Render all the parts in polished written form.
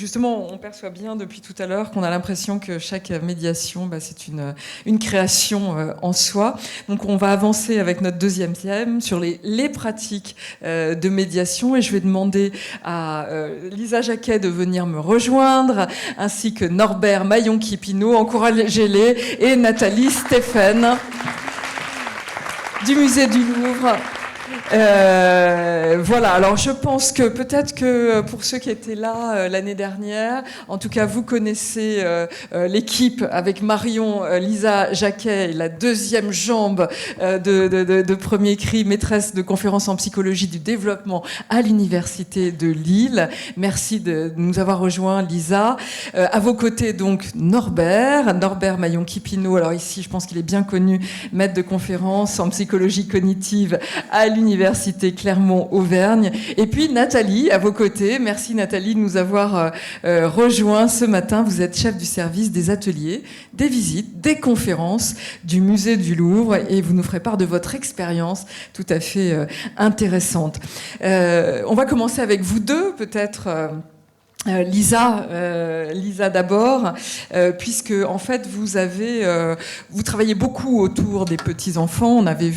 Justement, on perçoit bien depuis tout à l'heure qu'on a l'impression que chaque médiation, c'est une création en soi. Donc on va avancer avec notre deuxième thème sur les pratiques de médiation, et je vais demander à Lisa Jacquet de venir me rejoindre, ainsi que Norbert Maillon-Kipino, encouragez-les, et Nathalie Stéphane du Musée du Louvre. Voilà, alors je pense que peut-être que pour ceux qui étaient là l'année dernière, en tout cas vous connaissez l'équipe avec Marion, Lisa Jacquet, la deuxième jambe de Premier Cri, maîtresse de conférences en psychologie du développement à l'Université de Lille. Merci de nous avoir rejoints, Lisa. À vos côtés, donc, Norbert Maillon-Kipino. Alors ici, je pense qu'il est bien connu, maître de conférences en psychologie cognitive à l'Université Clermont-Auvergne. Et puis Nathalie, à vos côtés. Merci Nathalie de nous avoir rejoints ce matin. Vous êtes chef du service des ateliers, des visites, des conférences du Musée du Louvre, et vous nous ferez part de votre expérience tout à fait intéressante. On va commencer avec vous deux, peut-être. Lisa d'abord, puisque en fait vous travaillez beaucoup autour des petits enfants. On avait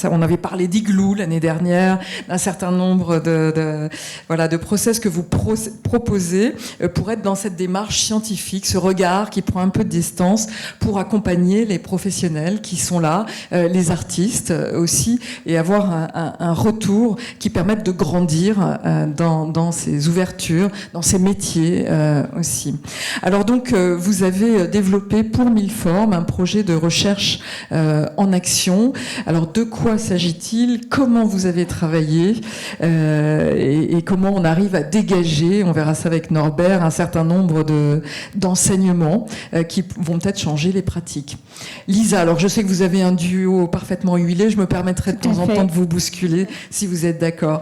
on avait parlé d'Igloo l'année dernière, d'un certain nombre de process que vous proposez pour être dans cette démarche scientifique, ce regard qui prend un peu de distance pour accompagner les professionnels qui sont là, les artistes aussi, et avoir un retour qui permette de grandir dans ces ouvertures, dans ces métiers aussi. Alors donc, vous avez développé pour Milleformes un projet de recherche en action. Alors de quoi s'agit-il? Comment vous avez travaillé et comment on arrive à dégager, on verra ça avec Norbert, un certain nombre d'enseignements qui vont peut-être changer les pratiques. Lisa, alors je sais que vous avez un duo parfaitement huilé, je me permettrai de temps en temps de vous bousculer si vous êtes d'accord.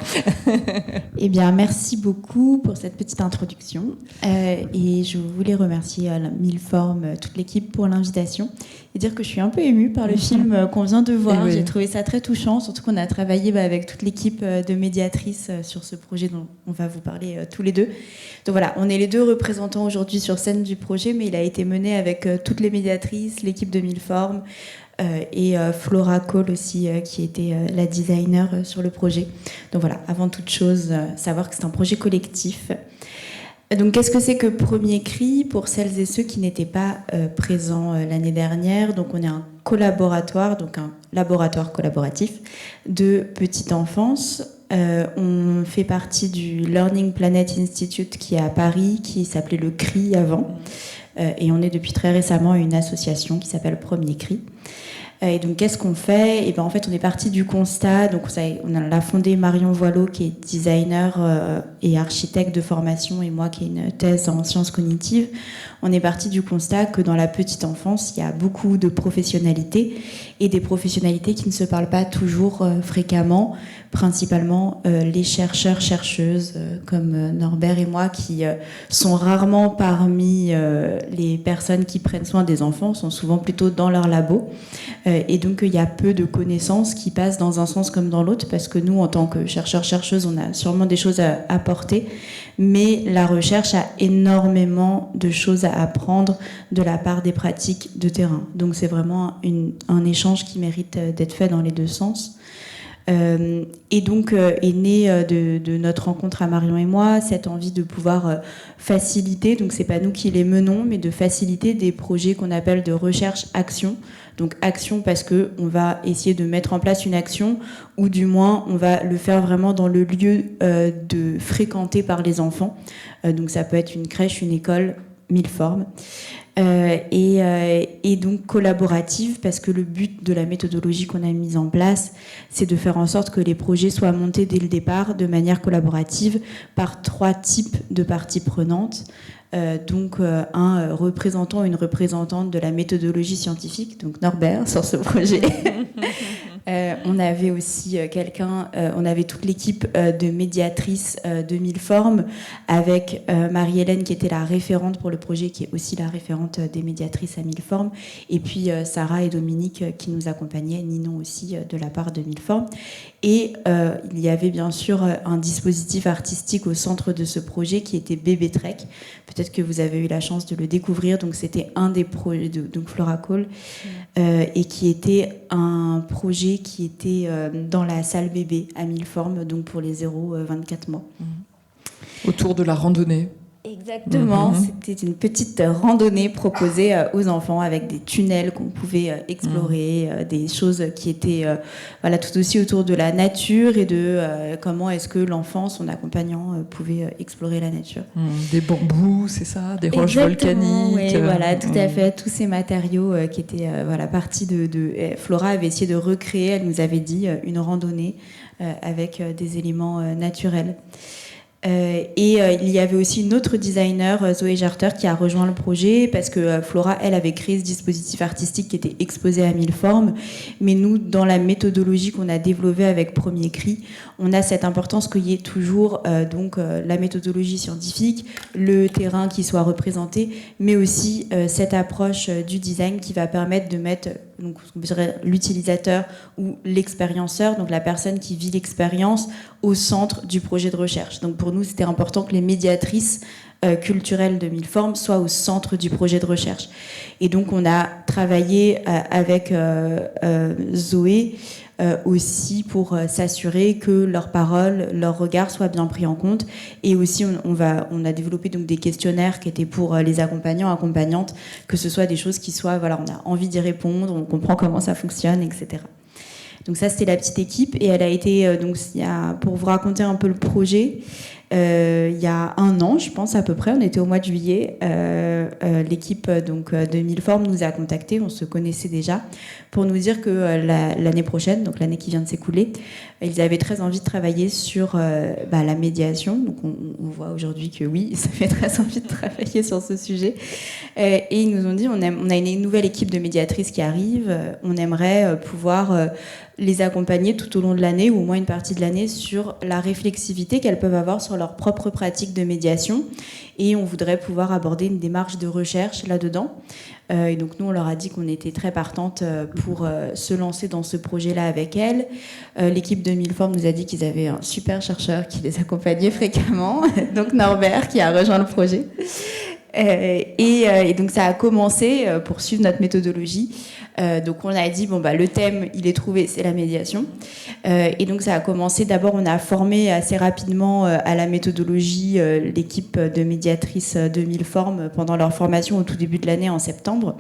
Eh bien, merci beaucoup pour cette petite introduction. Et je voulais remercier Milleformes, toute l'équipe pour l'invitation, et dire que je suis un peu émue par le film qu'on vient de voir. Oui. J'ai trouvé ça très touchant, surtout qu'on a travaillé avec toute l'équipe de médiatrices sur ce projet dont on va vous parler tous les deux. Donc voilà, on est les deux représentants aujourd'hui sur scène du projet, mais il a été mené avec toutes les médiatrices, l'équipe de Milleformes, et Flora Cole aussi, qui était la designer sur le projet. Donc voilà, avant toute chose, savoir que c'est un projet collectif. Donc qu'est-ce que c'est que Premier Cri pour celles et ceux qui n'étaient pas présents l'année dernière? Donc on est un collaboratoire, donc un laboratoire collaboratif de petite enfance. On fait partie du Learning Planet Institute qui est à Paris, qui s'appelait le CRI avant. Et on est depuis très récemment une association qui s'appelle Premier Cri. Et donc, qu'est-ce qu'on fait? Et ben, en fait, on est parti du constat. Donc, on a fondé Marion Voileau, qui est designer et architecte de formation, et moi, qui ai une thèse en sciences cognitives. On est parti du constat que dans la petite enfance, il y a beaucoup de professionnalités, et des professionnalités qui ne se parlent pas toujours fréquemment, principalement les chercheurs, chercheuses, comme Norbert et moi, qui sont rarement parmi les personnes qui prennent soin des enfants, sont souvent plutôt dans leur labo. Et donc, il y a peu de connaissances qui passent dans un sens comme dans l'autre, parce que nous, en tant que chercheurs, chercheuses, on a sûrement des choses à apporter, mais la recherche a énormément de choses à apprendre de la part des pratiques de terrain. Donc, c'est vraiment un échange qui mérite d'être fait dans les deux sens. Et donc est née de notre rencontre à Marion et moi cette envie de pouvoir faciliter, donc c'est pas nous qui les menons, mais de faciliter des projets qu'on appelle de recherche-action. Donc action parce que on va essayer de mettre en place une action, ou du moins on va le faire vraiment dans le lieu de fréquenté par les enfants. Donc ça peut être une crèche, une école, Milleformes. Et donc collaborative, parce que le but de la méthodologie qu'on a mise en place, c'est de faire en sorte que les projets soient montés dès le départ de manière collaborative par 3 types de parties prenantes. Donc un représentant ou une représentante de la méthodologie scientifique, donc Norbert sur ce projet, On avait aussi on avait toute l'équipe de médiatrices de Mille Formes, avec Marie-Hélène qui était la référente pour le projet, qui est aussi la référente des médiatrices à Mille Formes, et puis Sarah et Dominique qui nous accompagnaient, Ninon aussi de la part de Mille Formes. Et il y avait bien sûr un dispositif artistique au centre de ce projet qui était Bébé Trek. Peut-être que vous avez eu la chance de le découvrir. Donc c'était un des projets de Flora Cole, et qui était un projet qui était dans la salle bébé à Mille Formes, donc pour les 0-24 mois. Autour de la randonnée. Exactement, c'était une petite randonnée proposée aux enfants avec des tunnels qu'on pouvait explorer, des choses qui étaient tout aussi autour de la nature et de comment est-ce que l'enfant, son accompagnant, pouvait explorer la nature. Des bambous, c'est ça, des roches volcaniques. Oui, voilà, tout à fait, tous ces matériaux qui étaient partie de Flora avait essayé de recréer, elle nous avait dit, une randonnée avec des éléments naturels. Et il y avait aussi une autre designer, Zoé Jarter, qui a rejoint le projet parce que Flora, elle, avait créé ce dispositif artistique qui était exposé à Mille Formes. Mais nous, dans la méthodologie qu'on a développée avec Premier Cri, on a cette importance qu'il y ait toujours la méthodologie scientifique, le terrain qui soit représenté, mais aussi cette approche du design qui va permettre de mettre l'utilisateur ou l'expérienceur, donc la personne qui vit l'expérience, au centre du projet de recherche. Donc pour nous, c'était important que les médiatrices culturelles de Mille Formes soient au centre du projet de recherche. Et donc on a travaillé avec Zoé aussi pour s'assurer que leurs paroles, leurs regards soient bien pris en compte. Et aussi, on a développé donc des questionnaires qui étaient pour les accompagnants, accompagnantes, que ce soit des choses qui soient, on a envie d'y répondre, on comprend comment ça fonctionne, etc. Donc ça, c'était la petite équipe. Et elle a été, pour vous raconter un peu le projet, il y a 1 an, je pense à peu près, on était au mois de juillet, l'équipe de Mille Formes nous a contactés, on se connaissait déjà, pour nous dire que l'année prochaine, donc l'année qui vient de s'écouler, ils avaient très envie de travailler sur la médiation. Donc on voit aujourd'hui que oui, ça fait très envie de travailler sur ce sujet. Et ils nous ont dit, on a une nouvelle équipe de médiatrices qui arrive, on aimerait pouvoir les accompagner tout au long de l'année, ou au moins une partie de l'année, sur la réflexivité qu'elles peuvent avoir sur leur propre pratique de médiation. Et on voudrait pouvoir aborder une démarche de recherche là-dedans. Et donc nous, on leur a dit qu'on était très partante pour se lancer dans ce projet-là avec elles. L'équipe de Mille Formes nous a dit qu'ils avaient un super chercheur qui les accompagnait fréquemment, donc Norbert, qui a rejoint le projet. Et donc ça a commencé pour suivre notre méthodologie. Donc on a dit le thème il est trouvé, c'est la médiation. Et donc ça a commencé. D'abord on a formé assez rapidement à la méthodologie l'équipe de médiatrices de Mille Formes pendant leur formation au tout début de l'année en septembre.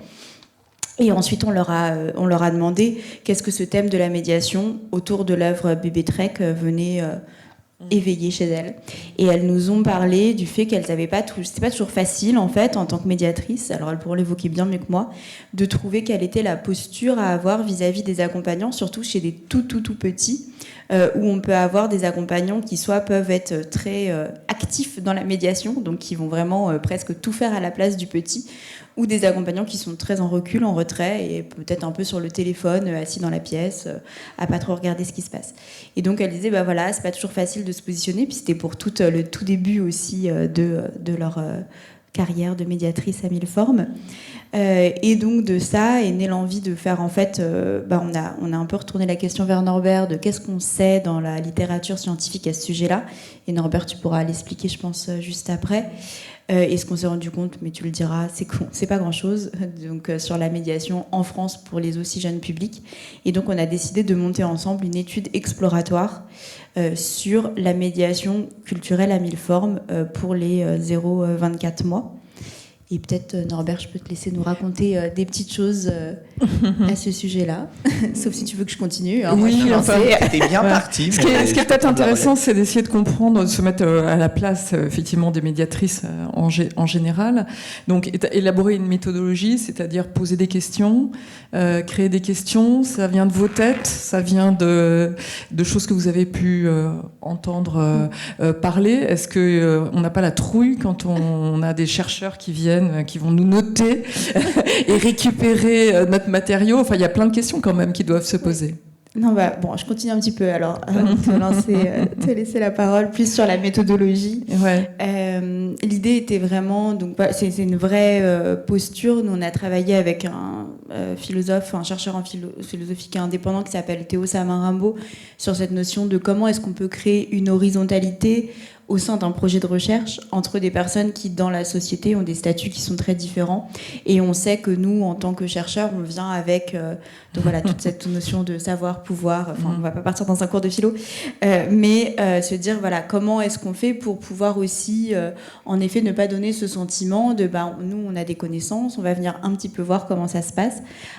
Et ensuite, on leur a demandé qu'est-ce que ce thème de la médiation autour de l'œuvre Bébé Trek venait éveillé chez elles. Et elles nous ont parlé du fait qu'elles n'avaient pas c'était pas toujours facile en fait en tant que médiatrice, alors elles pourraient l'évoquer bien mieux que moi, de trouver quelle était la posture à avoir vis-à-vis des accompagnants, surtout chez des tout petits, où on peut avoir des accompagnants qui soit peuvent être très actifs dans la médiation, donc qui vont vraiment presque tout faire à la place du petit, ou des accompagnants qui sont très en recul, en retrait, et peut-être un peu sur le téléphone, assis dans la pièce, à pas trop regarder ce qui se passe. Et donc elle disait, c'est pas toujours facile de se positionner, puis c'était pour le tout début aussi de leur carrière de médiatrice à Mille Formes. Et donc de ça est née l'envie de faire, en fait, on a un peu retourné la question vers Norbert de qu'est-ce qu'on sait dans la littérature scientifique à ce sujet-là. Et Norbert, tu pourras l'expliquer, je pense, juste après. Et ce qu'on s'est rendu compte, mais tu le diras, c'est pas grand-chose donc, sur la médiation en France pour les aussi jeunes publics. Et donc on a décidé de monter ensemble une étude exploratoire sur la médiation culturelle à Mille Formes pour les 0-24 mois. Et peut-être, Norbert, je peux te laisser nous raconter des petites choses à ce sujet-là. Sauf si tu veux que je continue. Hein. Oui, c'était bien parti. Ce qui est peut-être intéressant, c'est d'essayer de comprendre, de se mettre à la place, effectivement, des médiatrices en général. Donc, élaborer une méthodologie, c'est-à-dire poser des questions, créer des questions. Ça vient de vos têtes, ça vient de choses que vous avez pu entendre parler. Est-ce qu'on n'a pas la trouille quand on a des chercheurs qui viennent, qui vont nous noter et récupérer notre matériau? Enfin, il y a plein de questions quand même qui doivent se poser. Non, bon, je continue un petit peu alors, avant de te laisser la parole, plus sur la méthodologie. Ouais. L'idée était vraiment, donc c'est une vraie posture. Nous, on a travaillé avec un philosophe, un chercheur en philosophie qui est indépendant qui s'appelle Théo Samarimbo sur cette notion de comment est-ce qu'on peut créer une horizontalité au sein d'un projet de recherche entre des personnes qui, dans la société, ont des statuts qui sont très différents. Et on sait que nous, en tant que chercheurs, on vient avec donc voilà, toute cette notion de savoir, pouvoir. Enfin, on ne va pas partir dans un cours de philo, mais se dire voilà, comment est-ce qu'on fait pour pouvoir aussi, en effet, ne pas donner ce sentiment de nous, on a des connaissances, on va venir un petit peu voir comment ça se passe.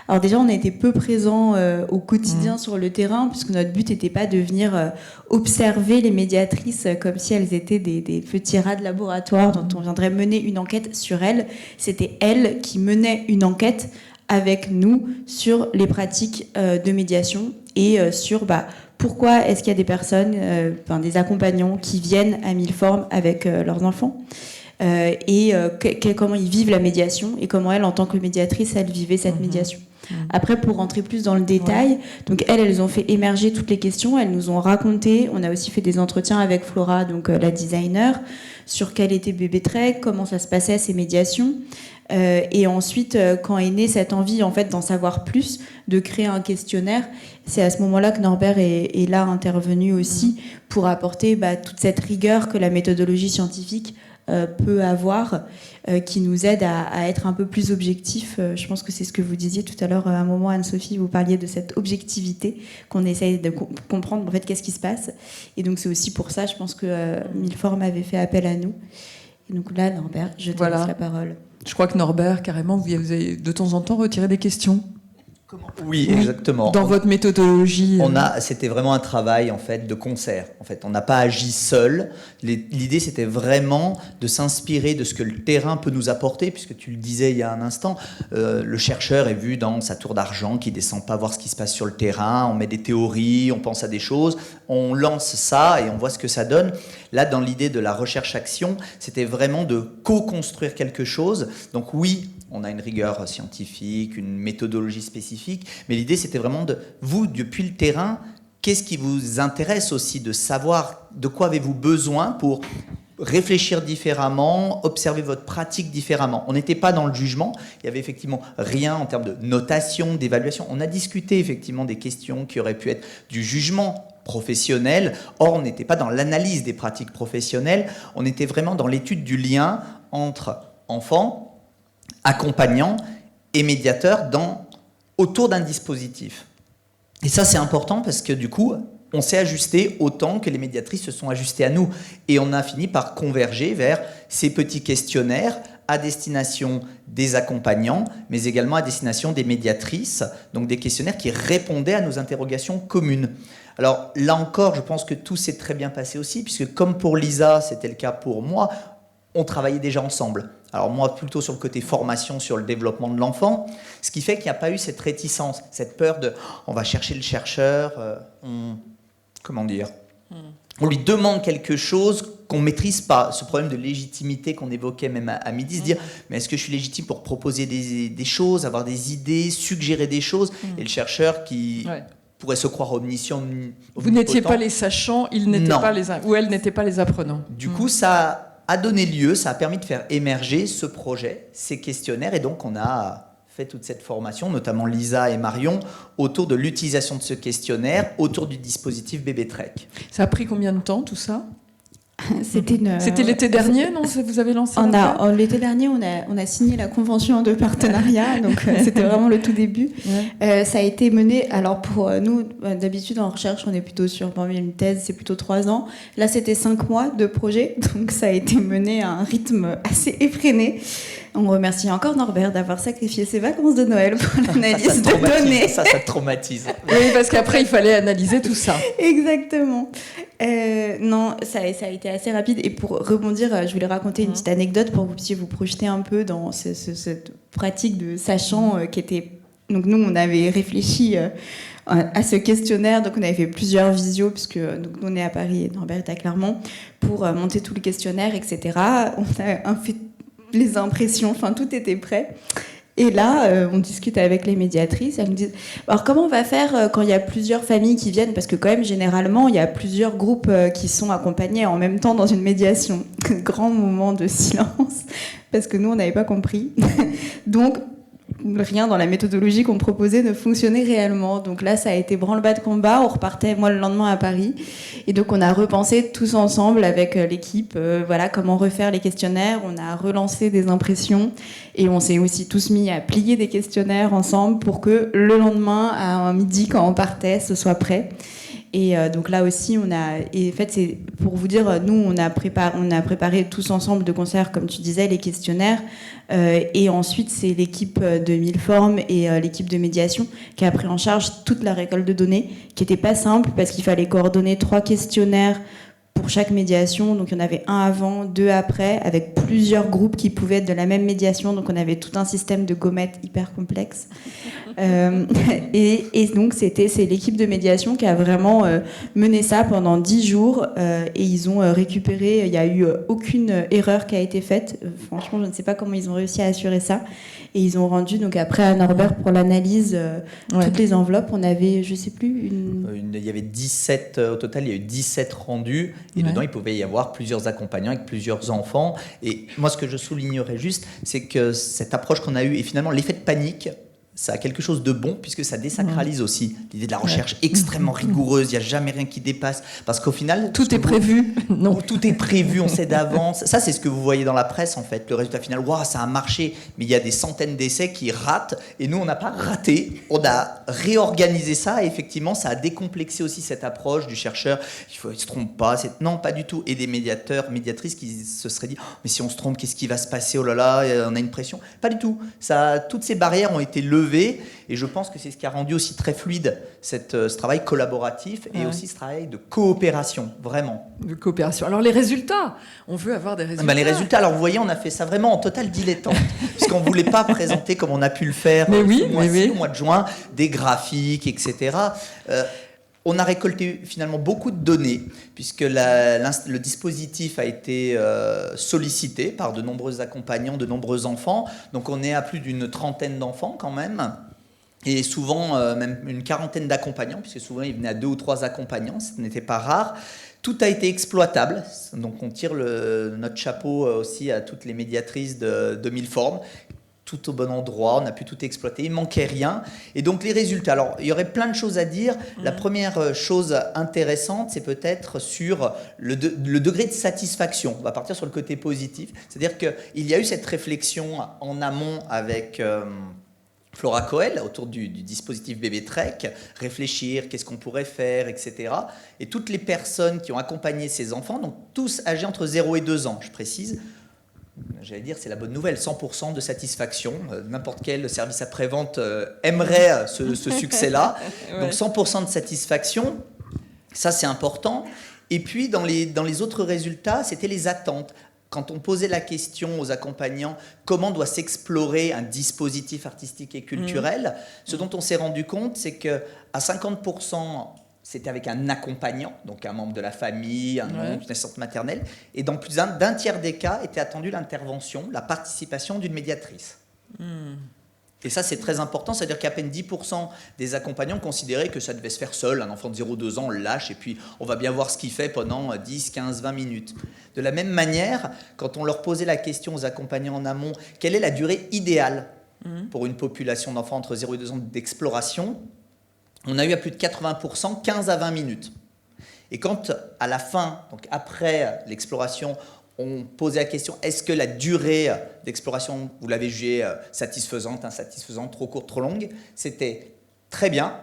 Alors déjà, on a été peu présents au quotidien sur le terrain, puisque notre but n'était pas de venir observer les médiatrices comme si elles étaient des petits rats de laboratoire dont on viendrait mener une enquête sur elles. C'était elles qui menaient une enquête avec nous sur les pratiques de médiation et sur pourquoi est-ce qu'il y a des personnes, des accompagnants qui viennent à Milleformes avec leurs enfants et comment ils vivent la médiation et comment elles, en tant que médiatrices, elles vivaient cette médiation. Après, pour rentrer plus dans le détail, donc elles ont fait émerger toutes les questions, elles nous ont raconté, on a aussi fait des entretiens avec Flora, donc la designer, sur quel était Bébé Trek, comment ça se passait ces médiations, et ensuite, quand est née cette envie en fait d'en savoir plus, de créer un questionnaire, c'est à ce moment-là que Norbert est là intervenu aussi pour apporter toute cette rigueur que la méthodologie scientifique peut avoir, qui nous aide à être un peu plus objectif. Je pense que c'est ce que vous disiez tout à l'heure, à un moment, Anne-Sophie, vous parliez de cette objectivité qu'on essaye de comprendre, en fait, qu'est-ce qui se passe. Et donc, c'est aussi pour ça, je pense que Milleformes avait fait appel à nous. Et donc là, Norbert, je te laisse la parole. Je crois que Norbert, carrément, vous avez de temps en temps retiré des questions. Oui, exactement. Dans votre méthodologie. C'était vraiment un travail en fait de concert. En fait, on n'a pas agi seul. L'idée, c'était vraiment de s'inspirer de ce que le terrain peut nous apporter, puisque tu le disais il y a un instant, le chercheur est vu dans sa tour d'argent, qui descend pas voir ce qui se passe sur le terrain. On met des théories, on pense à des choses, on lance ça et on voit ce que ça donne. Là, dans l'idée de la recherche-action, c'était vraiment de co-construire quelque chose. Donc oui, on a une rigueur scientifique, une méthodologie spécifique, mais l'idée, c'était vraiment de, vous, depuis le terrain, qu'est-ce qui vous intéresse aussi de savoir de quoi avez-vous besoin pour réfléchir différemment, observer votre pratique différemment. On n'était pas dans le jugement, il n'y avait effectivement rien en termes de notation, d'évaluation. On a discuté effectivement des questions qui auraient pu être du jugement professionnel. Or, on n'était pas dans l'analyse des pratiques professionnelles, on était vraiment dans l'étude du lien entre enfants, accompagnants et médiateurs autour d'un dispositif. Et ça, c'est important parce que du coup, on s'est ajusté autant que les médiatrices se sont ajustées à nous. Et on a fini par converger vers ces petits questionnaires à destination des accompagnants, mais également à destination des médiatrices, donc des questionnaires qui répondaient à nos interrogations communes. Alors là encore, je pense que tout s'est très bien passé aussi, puisque comme pour Lisa, c'était le cas pour moi, on travaillait déjà ensemble. Alors moi, plutôt sur le côté formation, sur le développement de l'enfant, ce qui fait qu'il n'y a pas eu cette réticence, cette peur de on va chercher le chercheur, on lui demande quelque chose qu'on ne maîtrise pas. Ce problème de légitimité qu'on évoquait même à midi, se dire mais est-ce que je suis légitime pour proposer des choses, avoir des idées, suggérer des choses, et le chercheur qui pourrait se croire omniscient. Vous n'étiez pas les sachants, ils n'étaient pas ou elles n'étaient pas les apprenants. Du coup, ça a donné lieu, ça a permis de faire émerger ce projet, ces questionnaires, et donc on a fait toute cette formation, notamment Lisa et Marion, autour de l'utilisation de ce questionnaire, autour du dispositif Bébé Trek. Ça a pris combien de temps tout ça ? C'était l'été dernier, non ? Vous avez lancé l'été dernier, on a signé la convention de partenariat, donc c'était vraiment le tout début. Ça a été mené, alors pour nous, d'habitude en recherche, on est plutôt sur une thèse, c'est plutôt 3 ans. Là, c'était 5 mois de projet, donc ça a été mené à un rythme assez effréné. On remercie encore Norbert d'avoir sacrifié ses vacances de Noël pour l'analyse de données. Ça traumatise. Oui, parce qu'après, il fallait analyser tout ça. Exactement. Non, ça a été assez rapide. Et pour rebondir, je voulais raconter une petite anecdote pour que vous puissiez vous projeter un peu dans cette pratique de sachant qui était... Donc nous, on avait réfléchi à ce questionnaire. Donc on avait fait plusieurs visios, puisque donc, on est à Paris et Norbert est à Clermont, pour monter tout le questionnaire, etc. On a fait les impressions, enfin tout était prêt. Et là, on discute avec les médiatrices. Elles nous disent alors comment on va faire quand il y a plusieurs familles qui viennent, parce que quand même généralement il y a plusieurs groupes qui sont accompagnés en même temps dans une médiation. Grand moment de silence parce que nous on n'avait pas compris. Donc rien dans la méthodologie qu'on proposait ne fonctionnait réellement. Donc là, ça a été branle-bas de combat. On repartait, moi, le lendemain à Paris. Et donc, on a repensé tous ensemble avec l'équipe, voilà, comment refaire les questionnaires. On a relancé des impressions. Et on s'est aussi tous mis à plier des questionnaires ensemble pour que le lendemain, à midi, quand on partait, ce soit prêt. Et donc là aussi, et en fait, c'est pour vous dire, nous, on a préparé tous ensemble de concert, comme tu disais, les questionnaires. Et ensuite, c'est l'équipe de Milleformes et l'équipe de médiation qui a pris en charge toute la récolte de données, qui n'était pas simple parce qu'il fallait coordonner 3 questionnaires pour chaque médiation. Donc, il y en avait un avant, 2 après, avec plusieurs groupes qui pouvaient être de la même médiation. Donc, on avait tout un système de gommettes hyper complexe. Et donc, c'est l'équipe de médiation qui a vraiment mené ça pendant 10 jours. Et ils ont récupéré, il n'y a eu aucune erreur qui a été faite. Franchement, je ne sais pas comment ils ont réussi à assurer ça. Et ils ont rendu, donc après à Norbert pour l'analyse, toutes les enveloppes. On avait, je ne sais plus, il y avait 17, au total, il y a eu 17 rendus. Et dedans, il pouvait y avoir plusieurs accompagnants avec plusieurs enfants. Et moi, ce que je soulignerais juste, c'est que cette approche qu'on a eue, et finalement, l'effet de panique, ça a quelque chose de bon, puisque ça désacralise aussi l'idée de la recherche extrêmement rigoureuse. Il n'y a jamais rien qui dépasse. Parce qu'au final... Tout est prévu. Non, tout est prévu, on sait d'avance. Ça, c'est ce que vous voyez dans la presse, en fait. Le résultat final, waouh, ça a marché. Mais il y a des centaines d'essais qui ratent. Et nous, on n'a pas raté. On a réorganisé ça. Et effectivement, ça a décomplexé aussi cette approche du chercheur. Il ne se trompe pas. Non, pas du tout. Et des médiateurs, médiatrices qui se seraient dit, oh, mais si on se trompe, qu'est-ce qui va se passer? Oh là là, on a une pression. Pas du tout. Toutes ces barrières ont été levées. Et je pense que c'est ce qui a rendu aussi très fluide ce travail collaboratif et aussi ce travail de coopération, vraiment. De coopération. Alors les résultats, on veut avoir des résultats. Les résultats, alors vous voyez, on a fait ça vraiment en total dilettante, puisqu'on ne voulait pas présenter comme on a pu le faire au mois de juin, des graphiques, etc. On a récolté finalement beaucoup de données, puisque le dispositif a été sollicité par de nombreux accompagnants, de nombreux enfants. Donc on est à plus d'une trentaine d'enfants quand même, et souvent même une quarantaine d'accompagnants, puisque souvent ils venaient à 2 ou 3 accompagnants, ce n'était pas rare. Tout a été exploitable, donc on tire notre chapeau aussi à toutes les médiatrices de Milleformes, tout au bon endroit, on a pu tout exploiter, il ne manquait rien. Et donc les résultats, alors il y aurait plein de choses à dire. La première chose intéressante, c'est peut-être sur le degré de satisfaction. On va partir sur le côté positif. C'est-à-dire qu'il y a eu cette réflexion en amont avec Flora Coel autour du dispositif Bébé Trek, réfléchir, qu'est-ce qu'on pourrait faire, etc. Et toutes les personnes qui ont accompagné ces enfants, donc tous âgés entre 0 et 2 ans, je précise, j'allais dire, c'est la bonne nouvelle, 100% de satisfaction. N'importe quel service après-vente aimerait ce succès-là. Donc 100% de satisfaction, ça c'est important. Et puis dans les autres résultats, c'était les attentes. Quand on posait la question aux accompagnants, comment doit s'explorer un dispositif artistique et culturel, ce dont on s'est rendu compte, c'est qu'à 50%, c'était avec un accompagnant, donc un membre de la famille, un oncle, une assistante maternelle. Et dans plus d'un tiers des cas, était attendue l'intervention, la participation d'une médiatrice. Et ça, c'est très important. C'est-à-dire qu'à peine 10% des accompagnants considéraient que ça devait se faire seul. Un enfant de 0-2 ans, on le lâche et puis on va bien voir ce qu'il fait pendant 10, 15, 20 minutes. De la même manière, quand on leur posait la question aux accompagnants en amont, quelle est la durée idéale pour une population d'enfants entre 0 et 2 ans d'exploration, on a eu à plus de 80%, 15 à 20 minutes. Et quand, à la fin, donc après l'exploration, on posait la question, est-ce que la durée d'exploration, vous l'avez jugée satisfaisante, insatisfaisante, trop courte, trop longue, c'était très bien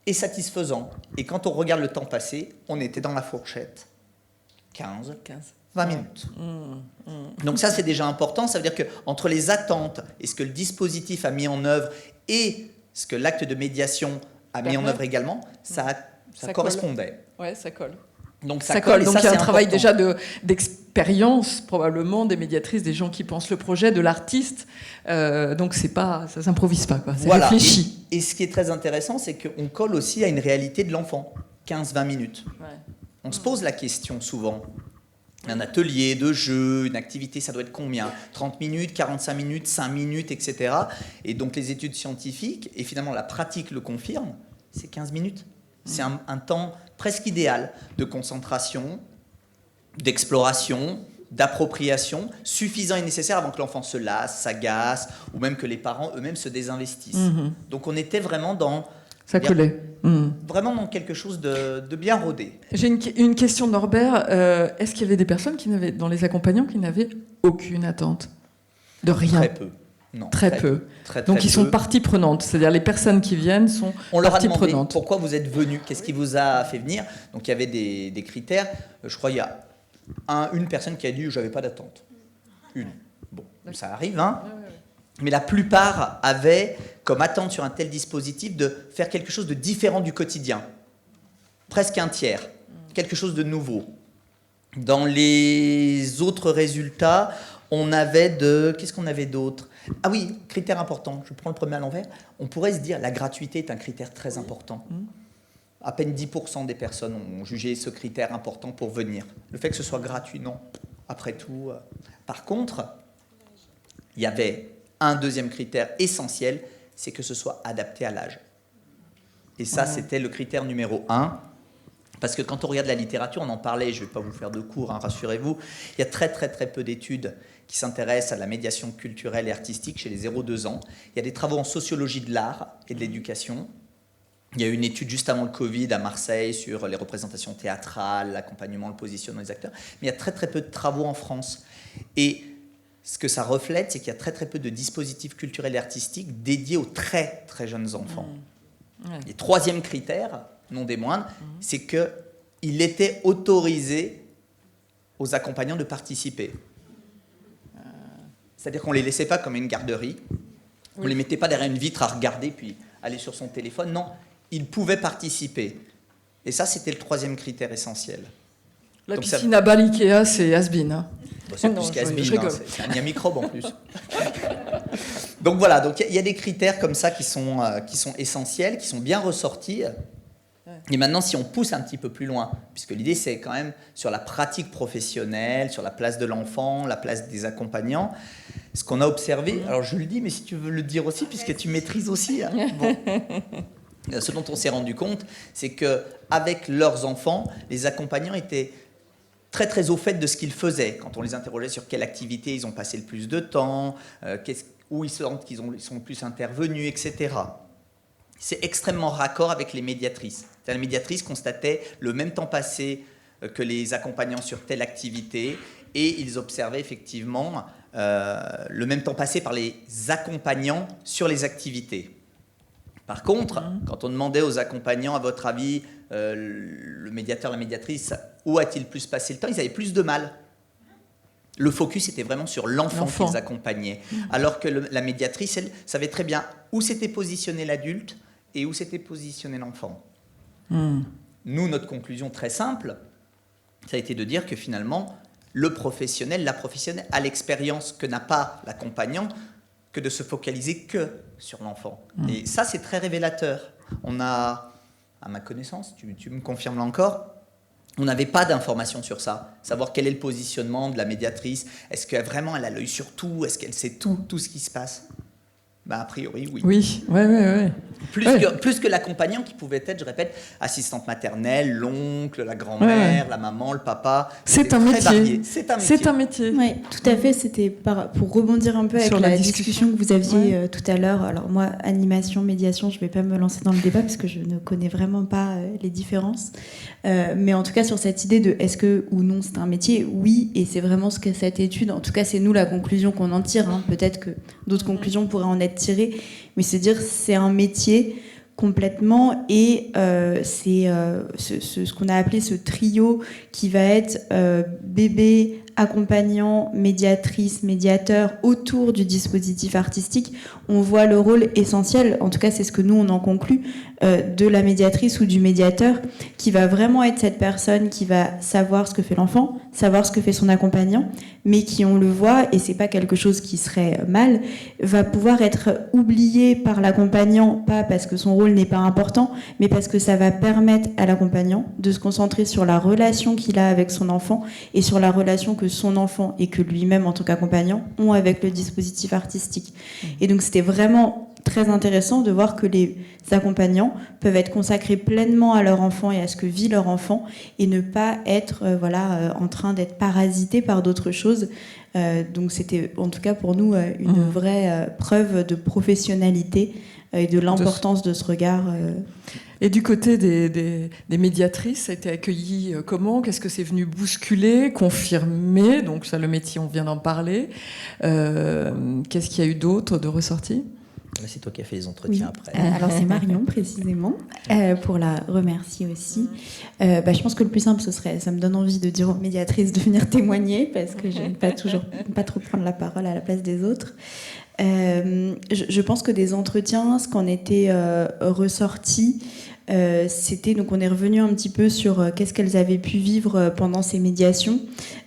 et satisfaisant. Et quand on regarde le temps passé, on était dans la fourchette 15, 20 minutes. Donc ça, c'est déjà important. Ça veut dire qu'entre les attentes et ce que le dispositif a mis en œuvre et ce que l'acte de médiation a mis en œuvre également, ça correspondait. Ouais, ça colle. Donc ça colle. Donc ça, il y a un travail important. déjà d'expérience probablement des médiatrices, des gens qui pensent le projet, de l'artiste. Donc ça s'improvise pas, quoi. C'est réfléchi. Et ce qui est très intéressant, c'est qu'on colle aussi à une réalité de l'enfant. 15-20 minutes. Ouais. On se pose la question souvent. Un atelier de jeu, une activité, ça doit être combien? 30 minutes, 45 minutes, 5 minutes, etc. Et donc les études scientifiques, et finalement la pratique le confirme, c'est 15 minutes. C'est un temps presque idéal de concentration, d'exploration, d'appropriation, suffisant et nécessaire avant que l'enfant se lasse, s'agace, ou même que les parents eux-mêmes se désinvestissent. Donc on était vraiment dans... Ça collait. Vraiment dans quelque chose de bien rodé. J'ai une question, Norbert. Est-ce qu'il y avait des personnes dans les accompagnants qui n'avaient aucune attente? De rien? Très peu. Non, très peu. Très Donc ils sont peu. partie prenante, c'est-à-dire les personnes qui viennent sont On leur a partie demandé prenante. pourquoi vous êtes venus, qu'est-ce qui vous a fait venir. Donc il y avait des critères. Je crois qu'il y a une personne qui a dit j'avais pas d'attente. Une. Bon, ça arrive, hein. Mais la plupart avaient comme attente sur un tel dispositif de faire quelque chose de différent du quotidien. Presque un tiers. Quelque chose de nouveau. Dans les autres résultats, on avait qu'est-ce qu'on avait d'autre? Ah oui, critère important, je prends le premier à l'envers. On pourrait se dire la gratuité est un critère très important. À peine 10% des personnes ont jugé ce critère important pour venir. Le fait que ce soit gratuit, non. Après tout. Par contre, il y avait un deuxième critère essentiel, c'est que ce soit adapté à l'âge. Et ça, c'était le critère numéro 1. Parce que quand on regarde la littérature, on en parlait, je ne vais pas vous faire de cours, hein, rassurez-vous, il y a très peu d'études qui s'intéressent à la médiation culturelle et artistique chez les 0-2 ans. Il y a des travaux en sociologie de l'art et de l'éducation. Il y a eu une étude juste avant le Covid à Marseille sur les représentations théâtrales, l'accompagnement, le positionnement des acteurs. Mais il y a très peu de travaux en France. Et ce que ça reflète, c'est qu'il y a très peu de dispositifs culturels et artistiques dédiés aux très jeunes enfants. Et troisième critère, non des moindres, c'est qu'il était autorisé aux accompagnants de participer. C'est-à-dire qu'on ne les laissait pas comme une garderie, on ne les mettait pas derrière une vitre à regarder puis aller sur son téléphone. Non, ils pouvaient participer. Et ça, c'était le troisième critère essentiel. La piscine à balles Ikea, c'est has-been. Hein. Bon, c'est plus qu'has-been, hein, c'est un microbe en plus. Donc voilà, donc il y a des critères comme ça qui sont essentiels, qui sont bien ressortis. Et maintenant, si on pousse un petit peu plus loin, puisque l'idée c'est quand même sur la pratique professionnelle, sur la place de l'enfant, la place des accompagnants, ce qu'on a observé, alors je le dis, mais si tu veux le dire aussi, puisque tu maîtrises aussi, bon, ce dont on s'est rendu compte, c'est qu'avec leurs enfants, les accompagnants étaient très au fait de ce qu'ils faisaient. Quand on les interrogeait sur quelle activité ils ont passé le plus de temps, où ils sentent qu'ils sont le plus intervenus, etc. C'est extrêmement raccord avec les médiatrices. La médiatrice constatait le même temps passé que les accompagnants sur telle activité et ils observaient effectivement le même temps passé par les accompagnants sur les activités. Par contre, quand on demandait aux accompagnants, à votre avis, le médiateur, la médiatrice, où a-t-il plus passé le temps, ils avaient plus de mal. Le focus était vraiment sur l'enfant qu'ils accompagnaient. Alors que la médiatrice, elle, savait très bien où s'était positionné l'adulte et où s'était positionné l'enfant. Nous, notre conclusion très simple, ça a été de dire que finalement, le professionnel, la professionnelle a l'expérience que n'a pas l'accompagnant, que de se focaliser que sur l'enfant. Et ça, c'est très révélateur. On a, à ma connaissance, tu me confirmes là encore, on n'avait pas d'informations sur ça. Savoir quel est le positionnement de la médiatrice. Est-ce qu'elle vraiment elle a l'œil sur tout? Est-ce qu'elle sait tout ce qui se passe? A priori, oui. Oui, ouais. Plus que l'accompagnant qui pouvait être, je répète, assistante maternelle, l'oncle, la grand-mère, la maman, le papa. C'est un métier. C'est un métier. Oui, tout à fait. C'était pour rebondir un peu avec la discussion que vous aviez tout à l'heure. Alors moi, animation, médiation, je ne vais pas me lancer dans le débat parce que je ne connais vraiment pas les différences. Mais en tout cas, sur cette idée de est-ce que ou non c'est un métier, oui, et c'est vraiment ce que cette étude, en tout cas c'est nous la conclusion qu'on en tire, hein. Peut-être que d'autres conclusions pourraient en être tirées, mais c'est dire c'est un métier complètement, et c'est ce qu'on a appelé ce trio qui va être bébé, accompagnant, médiatrice, médiateur autour du dispositif artistique. On voit le rôle essentiel, en tout cas c'est ce que nous on en conclut, de la médiatrice ou du médiateur, qui va vraiment être cette personne qui va savoir ce que fait l'enfant, savoir ce que fait son accompagnant, mais qui, on le voit, et c'est pas quelque chose qui serait mal, va pouvoir être oublié par l'accompagnant, pas parce que son rôle n'est pas important, mais parce que ça va permettre à l'accompagnant de se concentrer sur la relation qu'il a avec son enfant et sur la relation que son enfant et que lui-même en tant qu'accompagnant ont avec le dispositif artistique. Et donc c'était vraiment très intéressant de voir que les accompagnants peuvent être consacrés pleinement à leur enfant et à ce que vit leur enfant et ne pas être en train d'être parasités par d'autres choses. Donc c'était en tout cas pour nous une vraie preuve de professionnalité et de l'importance de ce regard. Et du côté des médiatrices, ça a été accueilli comment ? Qu'est-ce que c'est venu bousculer, confirmer ? Donc ça, le métier, on vient d'en parler. Qu'est-ce qu'il y a eu d'autre de ressorti ? C'est toi qui as fait les entretiens après. Alors c'est Marion précisément, pour la remercier aussi. Je pense que le plus simple ce serait, ça me donne envie de dire aux médiatrices de venir témoigner parce que je n'aime pas trop prendre la parole à la place des autres. Je pense que des entretiens, ce qu'en était ressorti, c'était, donc on est revenu un petit peu sur qu'est-ce qu'elles avaient pu vivre pendant ces médiations,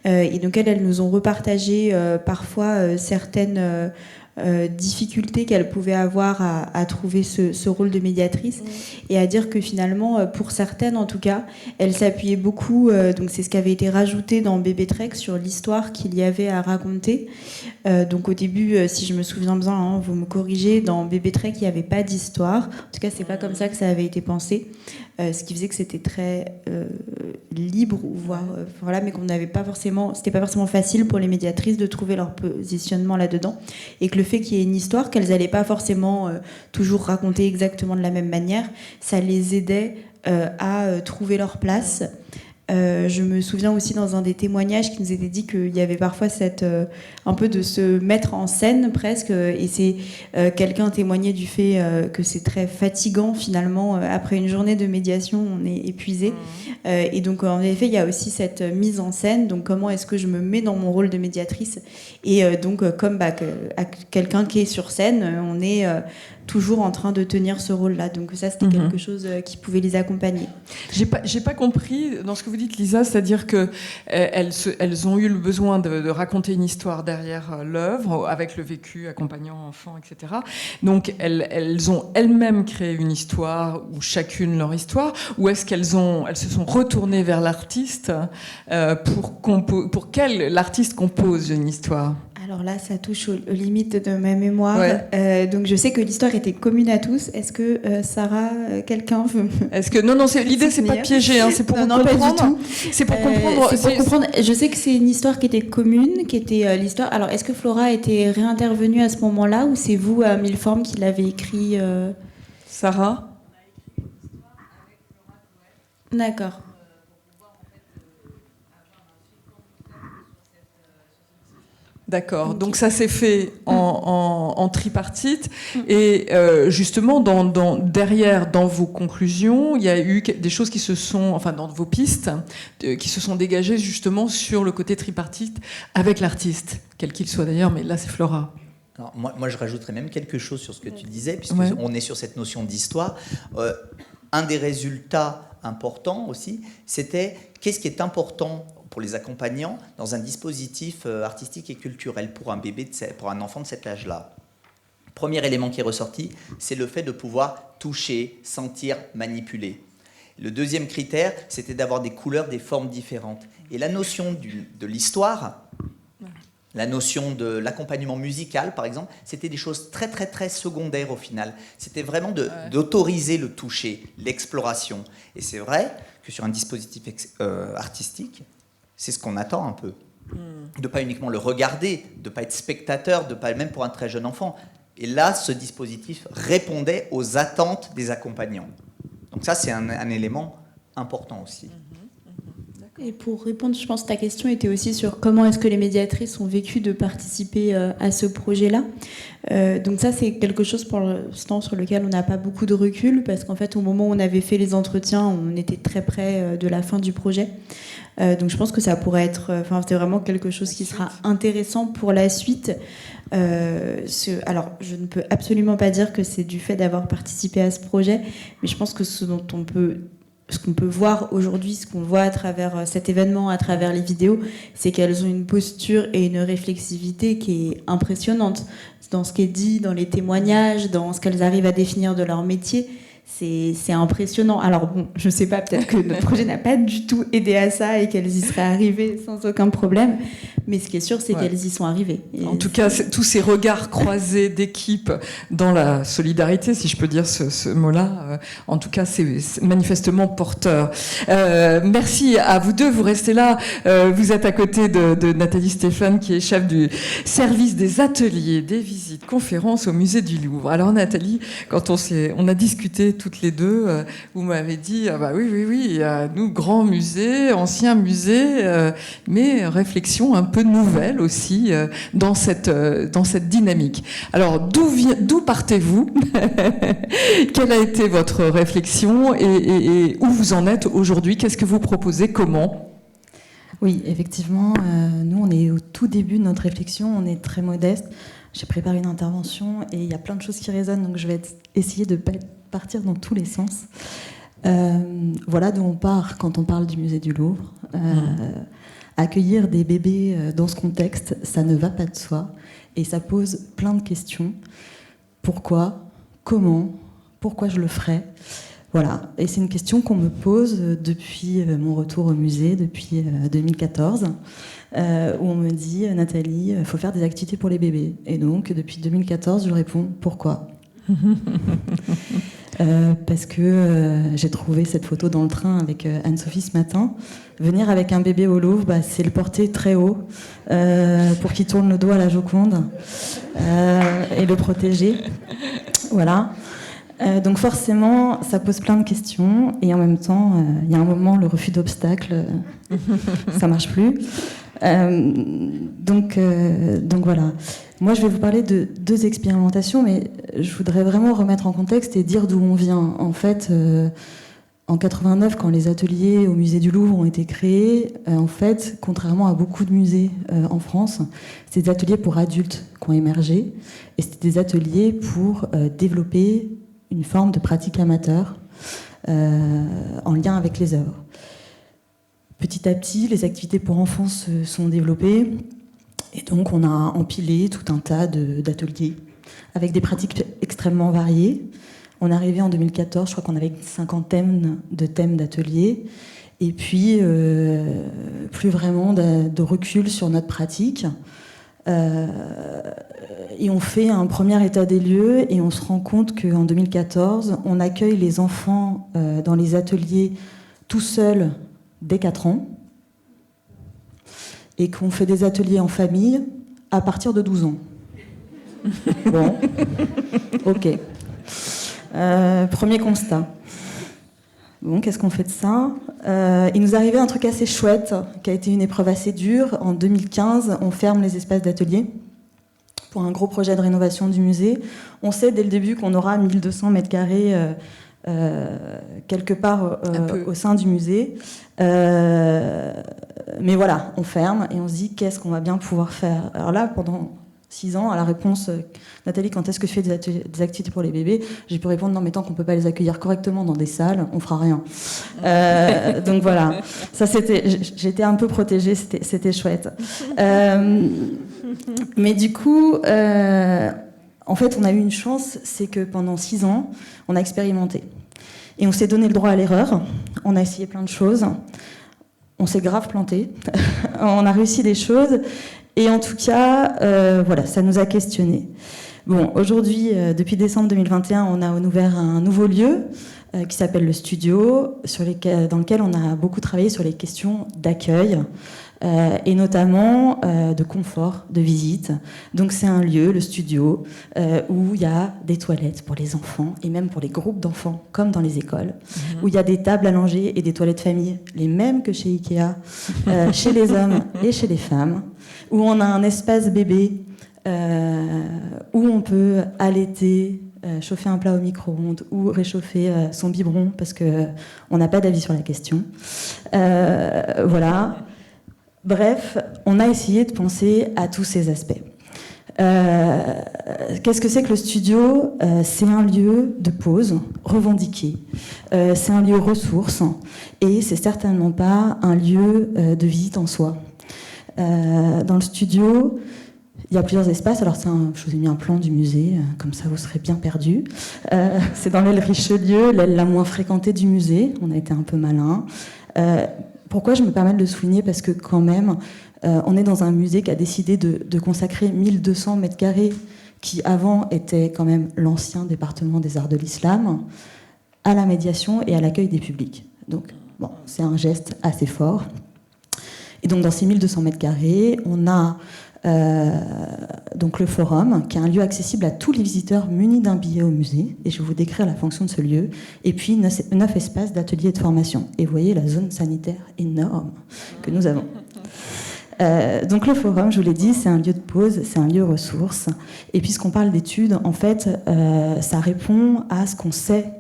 et donc elles nous ont repartagé parfois certaines difficultés qu'elle pouvait avoir à trouver ce rôle de médiatrice, et à dire que finalement, pour certaines en tout cas, elle s'appuyait beaucoup, donc c'est ce qui avait été rajouté dans Bébé Trek, sur l'histoire qu'il y avait à raconter. Donc au début, si je me souviens bien, vous me corrigez, dans Bébé Trek, il n'y avait pas d'histoire. En tout cas, c'est pas comme ça que ça avait été pensé. Ce qui faisait que c'était très libre, voilà, mais qu'on n'avait pas forcément, c'était pas forcément facile pour les médiatrices de trouver leur positionnement là-dedans, et que le fait qu'il y ait une histoire qu'elles n'allaient pas forcément toujours raconter exactement de la même manière, ça les aidait à trouver leur place. Je me souviens aussi dans un des témoignages qui nous était dit qu'il y avait parfois un peu de se mettre en scène presque, et c'est quelqu'un témoignait du fait que c'est très fatigant finalement, après une journée de médiation on est épuisé, et donc en effet il y a aussi cette mise en scène, donc comment est-ce que je me mets dans mon rôle de médiatrice, et donc comme quelqu'un qui est sur scène, on est toujours en train de tenir ce rôle-là. Donc ça, c'était quelque chose qui pouvait les accompagner. J'ai pas compris dans ce que vous dites, Lisa, c'est-à-dire que elles ont eu le besoin de raconter une histoire derrière l'œuvre, avec le vécu, accompagnant enfants, etc. Donc elles ont elles-mêmes créé une histoire, ou chacune leur histoire, ou est-ce qu'elles se sont retournées vers l'artiste pour qu'elle, l'artiste, compose une histoire ? Alors là, ça touche aux limites de ma mémoire. Ouais. Donc je sais que l'histoire était commune à tous. Est-ce que Sarah, quelqu'un veut... Est-ce que non, l'idée c'est pas de piéger, c'est pour comprendre. Pas du tout. C'est pour comprendre. C'est pour comprendre. Je sais que c'est une histoire qui était commune, qui était l'histoire. Alors est-ce que Flora a été réintervenue à ce moment-là, ou c'est vous à Milleforme qui l'avez écrit Sarah ? D'accord. D'accord, okay. Donc ça s'est fait en tripartite, et justement derrière, dans vos conclusions, il y a eu des choses qui se sont, enfin dans vos pistes, qui se sont dégagées justement sur le côté tripartite avec l'artiste, quel qu'il soit d'ailleurs, mais là c'est Flora. Alors, moi je rajouterais même quelque chose sur ce que tu disais, puisqu'on est sur cette notion d'histoire. Un des résultats importants aussi, c'était qu'est-ce qui est important pour les accompagnants dans un dispositif artistique et culturel pour un bébé, pour un enfant de cet âge-là. Premier élément qui est ressorti, c'est le fait de pouvoir toucher, sentir, manipuler. Le deuxième critère, c'était d'avoir des couleurs, des formes différentes. Et la notion de l'histoire, la notion de l'accompagnement musical, par exemple, c'était des choses très, très, très secondaires au final. C'était vraiment d'autoriser le toucher, l'exploration. Et c'est vrai que sur un dispositif artistique, c'est ce qu'on attend un peu. De ne pas uniquement le regarder, de ne pas être spectateur, de pas, même pour un très jeune enfant. Et là, ce dispositif répondait aux attentes des accompagnants. Donc ça, c'est un élément important aussi. Et pour répondre, je pense que ta question était aussi sur comment est-ce que les médiatrices ont vécu de participer à ce projet-là. Donc ça, c'est quelque chose pour l'instant sur lequel on n'a pas beaucoup de recul, parce qu'en fait, au moment où on avait fait les entretiens, on était très près de la fin du projet. Donc je pense que ça pourrait être, c'est vraiment quelque chose qui sera intéressant pour la suite. Alors, je ne peux absolument pas dire que c'est du fait d'avoir participé à ce projet, mais je pense que ce dont on peut ce qu'on peut voir aujourd'hui, ce qu'on voit à travers cet événement, à travers les vidéos, c'est qu'elles ont une posture et une réflexivité qui est impressionnante dans ce qui est dit, dans les témoignages, dans ce qu'elles arrivent à définir de leur métier. C'est impressionnant. Alors bon, je sais pas, peut-être que notre projet n'a pas du tout aidé à ça et qu'elles y seraient arrivées sans aucun problème, mais ce qui est sûr, c'est qu'elles y sont arrivées. Et en tout cas, tous ces regards croisés d'équipe dans la solidarité, si je peux dire ce mot-là, en tout cas, c'est manifestement porteur. Merci à vous deux, vous restez là. Vous êtes à côté de Nathalie Stéphane, qui est chef du service des ateliers, des visites, conférences au musée du Louvre. Alors Nathalie, quand on a discuté toutes les deux, vous m'avez dit ah bah oui, nous grand musée, ancien musée, mais réflexion un peu nouvelle aussi dans cette dynamique. Alors d'où partez-vous? Quelle a été votre réflexion et où vous en êtes aujourd'hui? Qu'est-ce que vous proposez? Comment? Oui, effectivement, nous on est au tout début de notre réflexion, on est très modeste. J'ai préparé une intervention et il y a plein de choses qui résonnent, donc je vais essayer de partir dans tous les sens. Voilà d'où on part quand on parle du musée du Louvre. Accueillir des bébés dans ce contexte, ça ne va pas de soi et ça pose plein de questions. Pourquoi? Comment? Pourquoi je le ferais? Voilà, et c'est une question qu'on me pose depuis mon retour au musée, depuis 2014, où on me dit « Nathalie, il faut faire des activités pour les bébés ». Et donc, depuis 2014, je réponds « Pourquoi ?» Parce que j'ai trouvé cette photo dans le train avec Anne-Sophie ce matin. Venir avec un bébé au Louvre, c'est le porter très haut pour qu'il tourne le dos à la Joconde et le protéger. Voilà. Donc forcément, ça pose plein de questions et en même temps, il y a un moment, le refus d'obstacle, ça marche plus. Donc voilà. Moi, je vais vous parler de 2 expérimentations, mais je voudrais vraiment remettre en contexte et dire d'où on vient. En fait, en 89, quand les ateliers au musée du Louvre ont été créés, en fait, contrairement à beaucoup de musées en France, c'est des ateliers pour adultes qui ont émergé, et c'était des ateliers pour développer une forme de pratique amateur en lien avec les œuvres. Petit à petit, les activités pour enfants se sont développées et donc on a empilé tout un tas d'ateliers avec des pratiques extrêmement variées. On est arrivé en 2014, je crois qu'on avait une cinquantaine de thèmes d'ateliers et puis plus vraiment de recul sur notre pratique. Et on fait un premier état des lieux et on se rend compte qu'en 2014, on accueille les enfants dans les ateliers tout seuls dès 4 ans et qu'on fait des ateliers en famille à partir de 12 ans. Bon, ok. Premier constat. Bon, qu'est-ce qu'on fait de ça? Il nous arrivait un truc assez chouette, qui a été une épreuve assez dure. En 2015, on ferme les espaces d'atelier pour un gros projet de rénovation du musée. On sait dès le début qu'on aura 1200 mètres carrés quelque part au sein du musée. Mais voilà, on ferme et on se dit qu'est-ce qu'on va bien pouvoir faire. Alors là, pendant 6 ans, à la réponse Nathalie, quand est-ce que tu fais des activités pour les bébés? J'ai pu répondre non, mais tant qu'on peut pas les accueillir correctement dans des salles, on fera rien. Donc voilà, ça j'étais un peu protégée, c'était chouette. Mais du coup, en fait, on a eu une chance, c'est que pendant 6 ans, on a expérimenté. Et on s'est donné le droit à l'erreur, on a essayé plein de choses, on s'est grave planté, on a réussi des choses, et en tout cas, voilà, ça nous a questionnés. Bon, aujourd'hui, depuis décembre 2021, on a ouvert un nouveau lieu qui s'appelle le Studio, dans lequel on a beaucoup travaillé sur les questions d'accueil, et notamment de confort, de visite. Donc c'est un lieu, le Studio, où il y a des toilettes pour les enfants et même pour les groupes d'enfants, comme dans les écoles, où il y a des tables allongées et des toilettes famille, les mêmes que chez Ikea, chez les hommes et chez les femmes, où on a un espace bébé, où on peut allaiter, chauffer un plat au micro-ondes ou réchauffer son biberon parce qu'on n'a pas d'avis sur la question. Voilà. Bref, on a essayé de penser à tous ces aspects. Qu'est-ce que c'est que le studio ? C'est un lieu de pause revendiqué. C'est un lieu ressource et c'est certainement pas un lieu de visite en soi. Dans le studio, il y a plusieurs espaces. Alors, je vous ai mis un plan du musée, comme ça vous serez bien perdus. C'est dans l'aile Richelieu, l'aile la moins fréquentée du musée. On a été un peu malin. Pourquoi je me permets de le souligner ? Parce que quand même, on est dans un musée qui a décidé de consacrer 1200 mètres carrés, qui avant était quand même l'ancien département des arts de l'islam, à la médiation et à l'accueil des publics. Donc, bon, c'est un geste assez fort. Et donc, dans ces 1200 mètres carrés, on a donc le forum, qui est un lieu accessible à tous les visiteurs munis d'un billet au musée. Et je vais vous décrire la fonction de ce lieu. Et puis, 9 espaces d'ateliers et de formation. Et vous voyez la zone sanitaire énorme que nous avons. Donc le forum, je vous l'ai dit, c'est un lieu de pause, c'est un lieu ressource. Et puisqu'on parle d'études, en fait, ça répond à ce qu'on sait,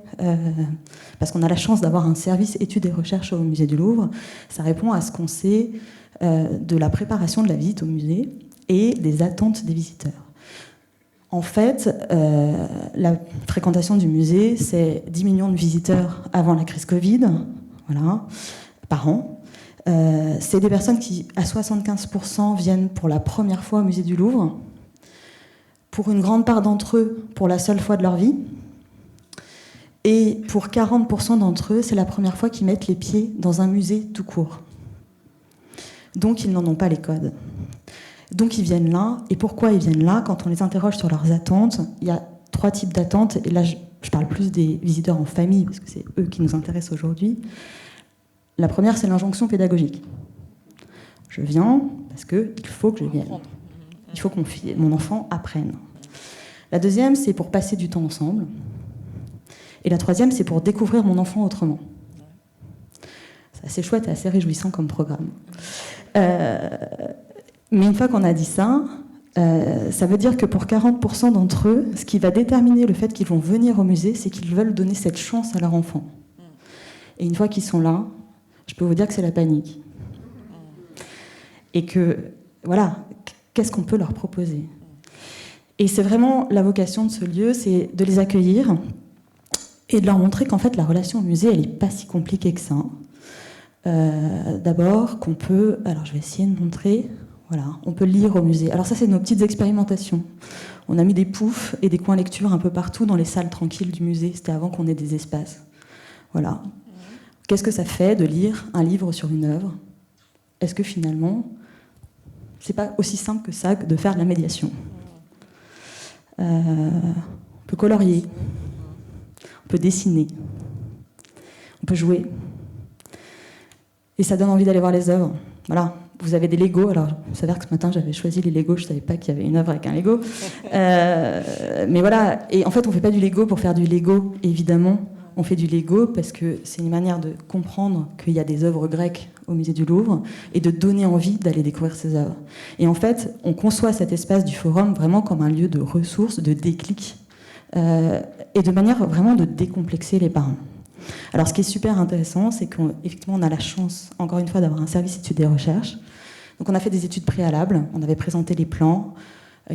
parce qu'on a la chance d'avoir un service études et recherches au musée du Louvre. Ça répond à ce qu'on sait de la préparation de la visite au musée et des attentes des visiteurs. En fait, la fréquentation du musée, c'est 10 millions de visiteurs avant la crise Covid, voilà, par an. C'est des personnes qui, à 75%, viennent pour la première fois au musée du Louvre. Pour une grande part d'entre eux, pour la seule fois de leur vie. Et pour 40% d'entre eux, c'est la première fois qu'ils mettent les pieds dans un musée tout court. Donc, ils n'en ont pas les codes. Donc, ils viennent là. Et pourquoi ils viennent là ? Quand on les interroge sur leurs attentes, il y a 3 types d'attentes. Et là, je parle plus des visiteurs en famille, parce que c'est eux qui nous intéressent aujourd'hui. La première, c'est l'injonction pédagogique. Je viens parce qu'il faut que je vienne. Il faut que mon enfant apprenne. La deuxième, c'est pour passer du temps ensemble. Et la troisième, c'est pour découvrir mon enfant autrement. C'est assez chouette et assez réjouissant comme programme. Mais une fois qu'on a dit ça, ça veut dire que pour 40% d'entre eux, ce qui va déterminer le fait qu'ils vont venir au musée, c'est qu'ils veulent donner cette chance à leur enfant. Et une fois qu'ils sont là, je peux vous dire que c'est la panique. Et que, voilà, qu'est-ce qu'on peut leur proposer ? Et c'est vraiment la vocation de ce lieu, c'est de les accueillir et de leur montrer qu'en fait, la relation au musée, elle n'est pas si compliquée que ça. D'abord, qu'on peut... Alors, je vais essayer de montrer... Voilà, on peut lire au musée. Alors ça, c'est nos petites expérimentations. On a mis des poufs et des coins lecture un peu partout dans les salles tranquilles du musée. C'était avant qu'on ait des espaces. Voilà. Qu'est-ce que ça fait de lire un livre sur une œuvre ? Est-ce que finalement, c'est pas aussi simple que ça que de faire de la médiation ? On peut colorier, on peut dessiner, on peut jouer. Et ça donne envie d'aller voir les œuvres. Voilà. Vous avez des Legos. Alors, il s'avère que ce matin, j'avais choisi les Legos. Je ne savais pas qu'il y avait une œuvre avec un Lego. Mais voilà. Et en fait, on ne fait pas du Lego pour faire du Lego, évidemment. On fait du Lego parce que c'est une manière de comprendre qu'il y a des œuvres grecques au musée du Louvre et de donner envie d'aller découvrir ces œuvres. Et en fait, on conçoit cet espace du forum vraiment comme un lieu de ressources, de déclic, et de manière vraiment de décomplexer les parents. Alors, ce qui est super intéressant, c'est qu'effectivement, on a la chance, encore une fois, d'avoir un service études et recherches. Donc, on a fait des études préalables, on avait présenté les plans.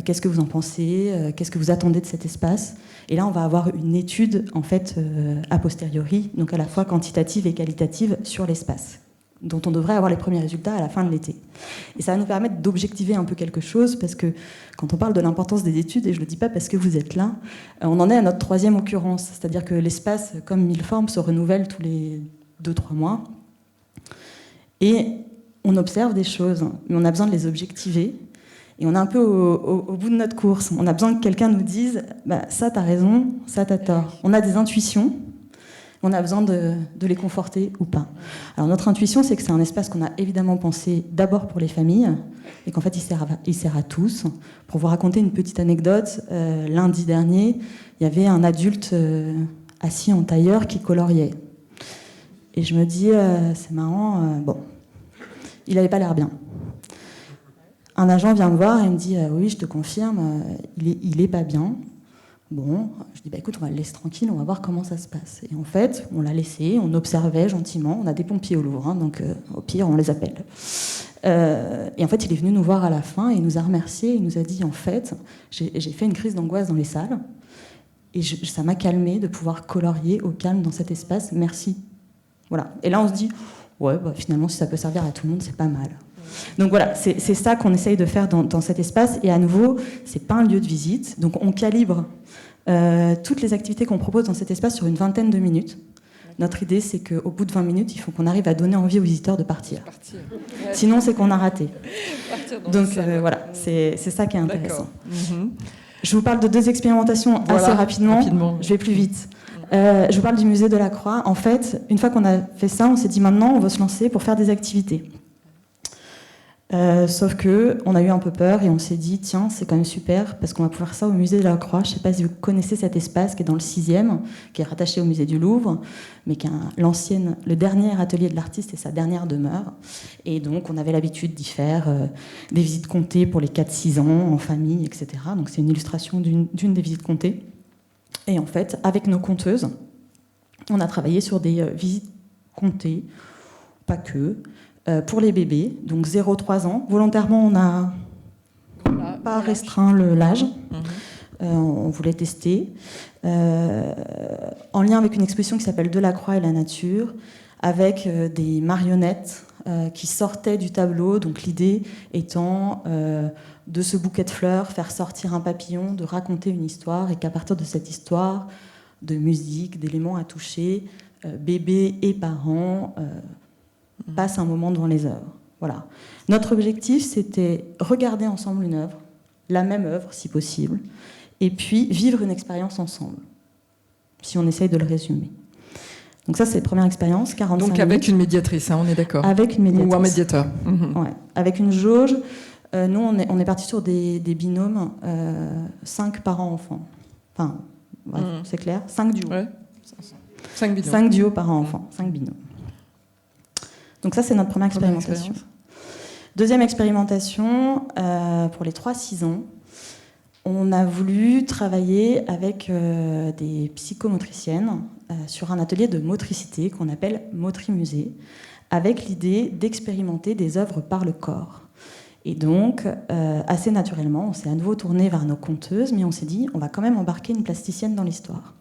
Qu'est-ce que vous en pensez ? Qu'est-ce que vous attendez de cet espace ? Et là, on va avoir une étude, en fait, a posteriori, donc à la fois quantitative et qualitative, sur l'espace, dont on devrait avoir les premiers résultats à la fin de l'été. Et ça va nous permettre d'objectiver un peu quelque chose, parce que quand on parle de l'importance des études, et je ne le dis pas parce que vous êtes là, on en est à notre 3e occurrence, c'est-à-dire que l'espace, comme Milleformes, se renouvelle tous les 2-3 mois. Et on observe des choses, mais on a besoin de les objectiver. Et on est un peu au bout de notre course. On a besoin que quelqu'un nous dise bah, « ça, t'as raison, ça, t'as tort ». On a des intuitions, on a besoin de les conforter ou pas. Alors notre intuition, c'est que c'est un espace qu'on a évidemment pensé d'abord pour les familles, et qu'en fait, il sert à tous. Pour vous raconter une petite anecdote, lundi dernier, il y avait un adulte assis en tailleur qui coloriait. Et je me dis, c'est marrant, bon, il n'avait pas l'air bien. Un agent vient me voir et me dit oui, je te confirme, il est pas bien. Bon, je dis bah écoute, on va le laisser tranquille, on va voir comment ça se passe. Et en fait, on l'a laissé, on observait gentiment. On a des pompiers au Louvre, hein, donc au pire, on les appelle. Et en fait, il est venu nous voir à la fin et il nous a remerciés. Il nous a dit, en fait, j'ai fait une crise d'angoisse dans les salles et ça m'a calmé de pouvoir colorier au calme dans cet espace. Merci. Voilà. Et là, on se dit, ouais, bah, finalement, si ça peut servir à tout le monde, c'est pas mal. Donc voilà, c'est ça qu'on essaye de faire dans cet espace. Et à nouveau, c'est pas un lieu de visite. Donc on calibre toutes les activités qu'on propose dans cet espace sur une vingtaine de minutes. Notre idée, c'est qu'au bout de 20 minutes, il faut qu'on arrive à donner envie aux visiteurs de partir. Sinon, c'est qu'on a raté. Donc voilà, c'est ça qui est intéressant. Je vous parle de 2 expérimentations assez rapidement. Je vais plus vite. Je vous parle du musée de la Croix. En fait, une fois qu'on a fait ça, on s'est dit maintenant, on va se lancer pour faire des activités. Sauf qu'on a eu un peu peur et on s'est dit, tiens, c'est quand même super parce qu'on va pouvoir faire ça au musée de la Croix. Je ne sais pas si vous connaissez cet espace qui est dans le 6e, qui est rattaché au musée du Louvre, mais qui est le dernier atelier de l'artiste et sa dernière demeure. Et donc, on avait l'habitude d'y faire des visites comptées pour les 4-6 ans, en famille, etc. Donc, c'est une illustration d'une des visites comptées. Et en fait, avec nos conteuses, on a travaillé sur des visites comptées, pas que, pour les bébés, donc 0-3 ans. Volontairement, on n'a pas restreint l'âge. On voulait tester. En lien avec une exposition qui s'appelle Delacroix et la nature, avec des marionnettes qui sortaient du tableau. Donc l'idée étant de ce bouquet de fleurs, faire sortir un papillon, de raconter une histoire, et qu'à partir de cette histoire, de musique, d'éléments à toucher, bébés et parents passent un moment devant les œuvres. Voilà. Notre objectif, c'était regarder ensemble une œuvre, la même œuvre si possible, et puis vivre une expérience ensemble, si on essaye de le résumer. Donc ça, c'est la première expérience, 45 Donc avec une médiatrice, hein, on est d'accord. Avec une médiatrice. Ou un médiateur. Ouais. Avec une jauge. Nous, on est parti sur des binômes, 5 parents-enfants. Enfin, bref, c'est clair, 5 duos. Ouais. 5 binômes. 5 duos parents-enfants, 5 binômes. Donc ça, c'est notre première expérimentation. Deuxième expérimentation, pour les 3-6 ans, on a voulu travailler avec des psychomotriciennes sur un atelier de motricité qu'on appelle Motrimusée, avec l'idée d'expérimenter des œuvres par le corps. Et donc, assez naturellement, on s'est à nouveau tourné vers nos conteuses, mais on s'est dit, on va quand même embarquer une plasticienne dans l'histoire.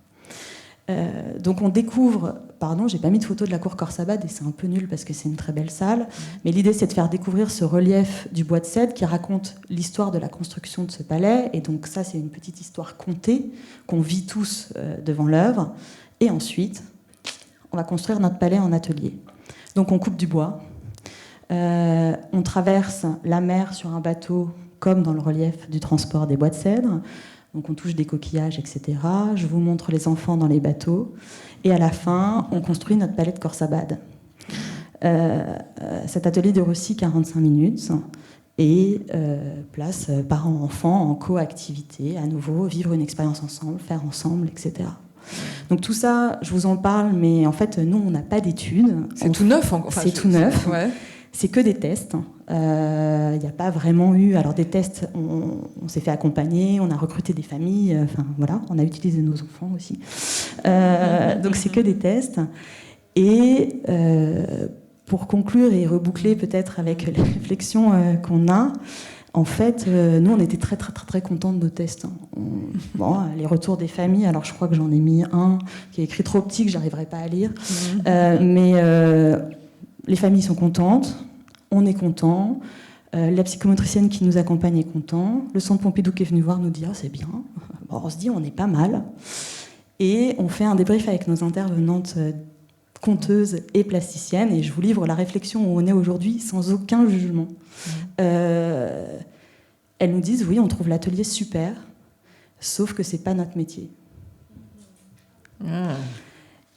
Donc on découvre, j'ai pas mis de photo de la cour Khorsabad et c'est un peu nul parce que c'est une très belle salle, mais l'idée c'est de faire découvrir ce relief du bois de cèdre qui raconte l'histoire de la construction de ce palais, et donc ça c'est une petite histoire contée qu'on vit tous devant l'œuvre, et ensuite on va construire notre palais en atelier. Donc on coupe du bois, on traverse la mer sur un bateau comme dans le relief du transport des bois de cèdre. Donc on touche des coquillages, etc. Je vous montre les enfants dans les bateaux. Et à la fin, on construit notre palais de Khorsabad. Cet atelier dure aussi 45 minutes. Et place parents-enfants en co-activité, à nouveau, vivre une expérience ensemble, faire ensemble, etc. Donc tout ça, je vous en parle, mais en fait, nous, on n'a pas d'études. C'est tout neuf. C'est tout neuf. Ouais. C'est que des tests. Il n'y a pas vraiment eu... Alors des tests, on s'est fait accompagner, on a recruté des familles, enfin voilà, on a utilisé nos enfants aussi. Donc c'est que des tests. Et pour conclure et reboucler peut-être avec les réflexions qu'on a, en fait, nous on était très très très très contents de nos tests. Les retours des familles, alors je crois que j'en ai mis un qui est écrit trop petit que j'arriverai pas à lire, mais les familles sont contentes, on est content, la psychomotricienne qui nous accompagne est content, le centre Pompidou qui est venu voir nous dit « Ah, c'est bien ». On se dit « On est pas mal ». Et on fait un débrief avec nos intervenantes conteuses et plasticiennes, et je vous livre la réflexion où on est aujourd'hui sans aucun jugement. Elles nous disent « Oui, on trouve l'atelier super, sauf que c'est pas notre métier ».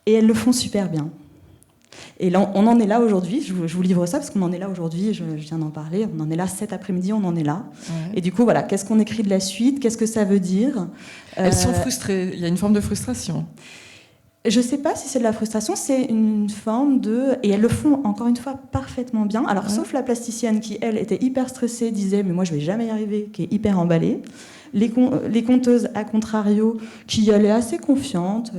Et elles le font super bien. Et là, on en est là aujourd'hui, je vous livre ça parce qu'on en est là aujourd'hui, je viens d'en parler, on en est là cet après-midi, on en est là. Ouais. Et du coup, voilà, qu'est-ce qu'on écrit de la suite, qu'est-ce que ça veut dire Elles sont frustrées, il y a une forme de frustration. Je ne sais pas si c'est de la frustration, c'est une forme de... Et elles le font, encore une fois, parfaitement bien. Alors, sauf la plasticienne qui, elle, était hyper stressée, disait « mais moi, je ne vais jamais y arriver », qui est hyper emballée. Les conteuses, à contrario, qui allaient assez confiantes,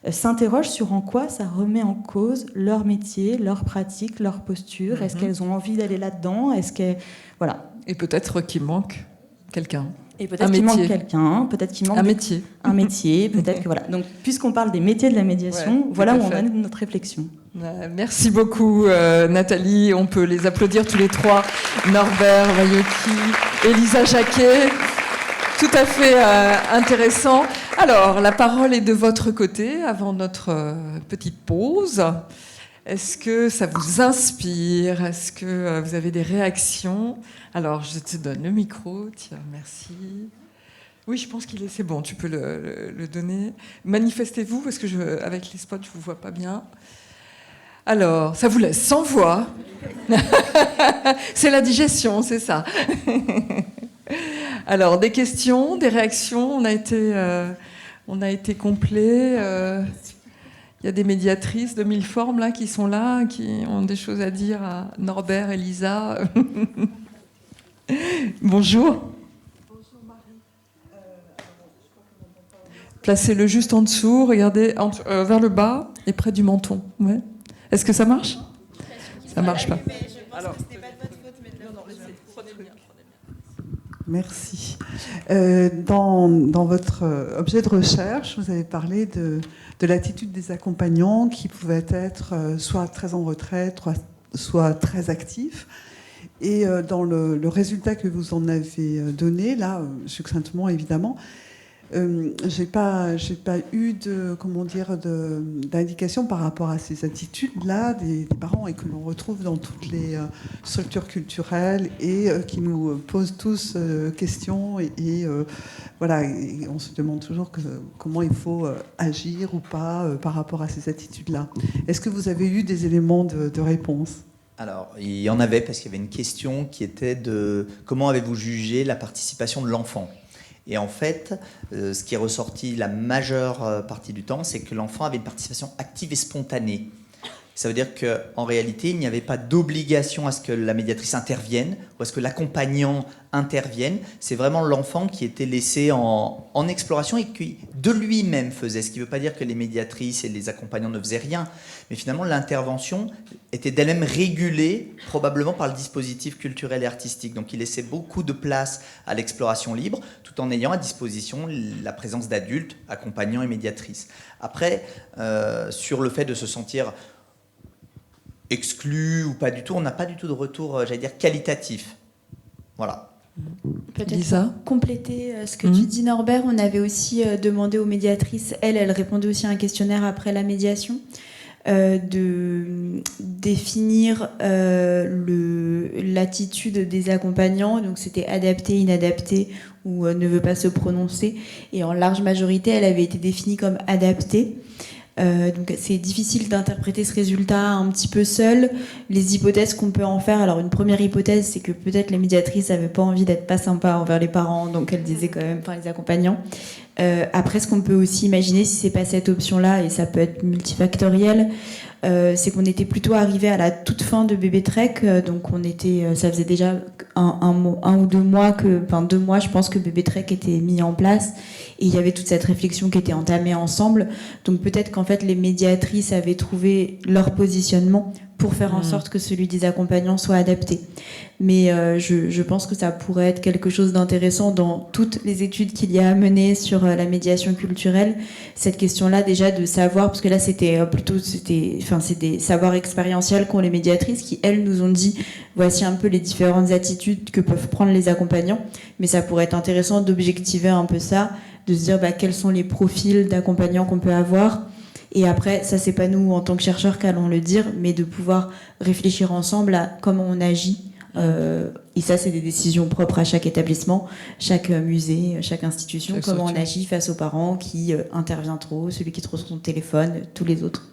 s'interrogent sur en quoi ça remet en cause leur métier, leur pratique, leur posture. Est-ce qu'elles ont envie d'aller là-dedans? Voilà. Et peut-être qu'il manque quelqu'un. Et peut-être qu'il manque quelqu'un, peut-être qu'il manque un métier. Un métier, peut-être que voilà. Donc, puisqu'on parle des métiers de la médiation, voilà où on a notre réflexion. Merci beaucoup, Nathalie. On peut les applaudir tous les trois. Norbert Vaillotti, Elisa Jacquet. Tout à fait intéressant. Alors, la parole est de votre côté avant notre petite pause. Est-ce que ça vous inspire? Est-ce que vous avez des réactions? Alors, je te donne le micro. Tiens, merci. Oui, je pense qu'il est... C'est bon, tu peux le donner. Manifestez-vous, parce que avec les spots, je ne vous vois pas bien. Alors, ça vous laisse sans voix. C'est la digestion, c'est ça. Alors, des questions, des réactions. On a été complet. Il y a des médiatrices de mille formes là, qui sont là, qui ont des choses à dire à Norbert, Elisa. Bonjour. Bonjour Marie. Placez-le juste en dessous, regardez vers le bas et près du menton. Ouais. Est-ce que ça marche? Ça marche pas. Alors, merci. Dans votre objet de recherche, vous avez parlé de l'attitude des accompagnants qui pouvaient être soit très en retraite, soit très actifs. Et dans le résultat que vous en avez donné, là, succinctement évidemment, j'ai pas eu d'indication par rapport à ces attitudes-là des parents et que l'on retrouve dans toutes les structures culturelles et qui nous posent tous questions et voilà, et on se demande toujours comment il faut agir ou pas par rapport à ces attitudes-là. Est-ce que vous avez eu des éléments de réponse ? Alors, il y en avait parce qu'il y avait une question qui était de comment avez-vous jugé la participation de l'enfant ? Et en fait, ce qui est ressorti la majeure partie du temps, c'est que l'enfant avait une participation active et spontanée. Ça veut dire qu'en réalité, il n'y avait pas d'obligation à ce que la médiatrice intervienne ou à ce que l'accompagnant intervienne. C'est vraiment l'enfant qui était laissé en exploration et qui, de lui-même, faisait. Ce qui ne veut pas dire que les médiatrices et les accompagnants ne faisaient rien. Mais finalement, l'intervention était d'elle-même régulée, probablement par le dispositif culturel et artistique. Donc il laissait beaucoup de place à l'exploration libre, tout en ayant à disposition la présence d'adultes, accompagnants et médiatrices. Après, sur le fait de se sentir exclu ou pas du tout, on n'a pas du tout de retour, j'allais dire, qualitatif. Voilà. Peut-être Lisa, compléter ce que tu dis, Norbert. On avait aussi demandé aux médiatrices, elles répondaient aussi à un questionnaire après la médiation, de définir l'attitude des accompagnants. Donc c'était adapté, inadapté ou ne veut pas se prononcer. Et en large majorité, elle avait été définie comme adaptée. Donc c'est difficile d'interpréter ce résultat un petit peu seul. Les hypothèses qu'on peut en faire, alors une première hypothèse, c'est que peut-être les médiatrices n'avaient pas envie d'être pas sympas envers les parents, donc elles disaient quand même, enfin les accompagnants. Après, ce qu'on peut aussi imaginer, si c'est pas cette option-là, et ça peut être multifactoriel, c'est qu'on était plutôt arrivé à la toute fin de Bébé Trek, donc on était, ça faisait déjà un ou 2 mois enfin 2 mois, je pense que Bébé Trek était mis en place, et il y avait toute cette réflexion qui était entamée ensemble. Donc peut-être qu'en fait les médiatrices avaient trouvé leur positionnement pour faire en sorte que celui des accompagnants soit adapté. Mais je pense que ça pourrait être quelque chose d'intéressant dans toutes les études qu'il y a à mener sur la médiation culturelle. Cette question-là déjà de savoir, parce que là c'est des savoirs expérientiels qu'ont les médiatrices qui, elles, nous ont dit voici un peu les différentes attitudes que peuvent prendre les accompagnants. Mais ça pourrait être intéressant d'objectiver un peu ça, de se dire quels sont les profils d'accompagnants qu'on peut avoir. Et après, ça c'est pas nous en tant que chercheurs qu'allons le dire, mais de pouvoir réfléchir ensemble à comment on agit. Et ça, c'est des décisions propres à chaque établissement, chaque musée, chaque institution, comment on agit face aux parents qui intervient trop, celui qui est trop sur son téléphone, tous les autres.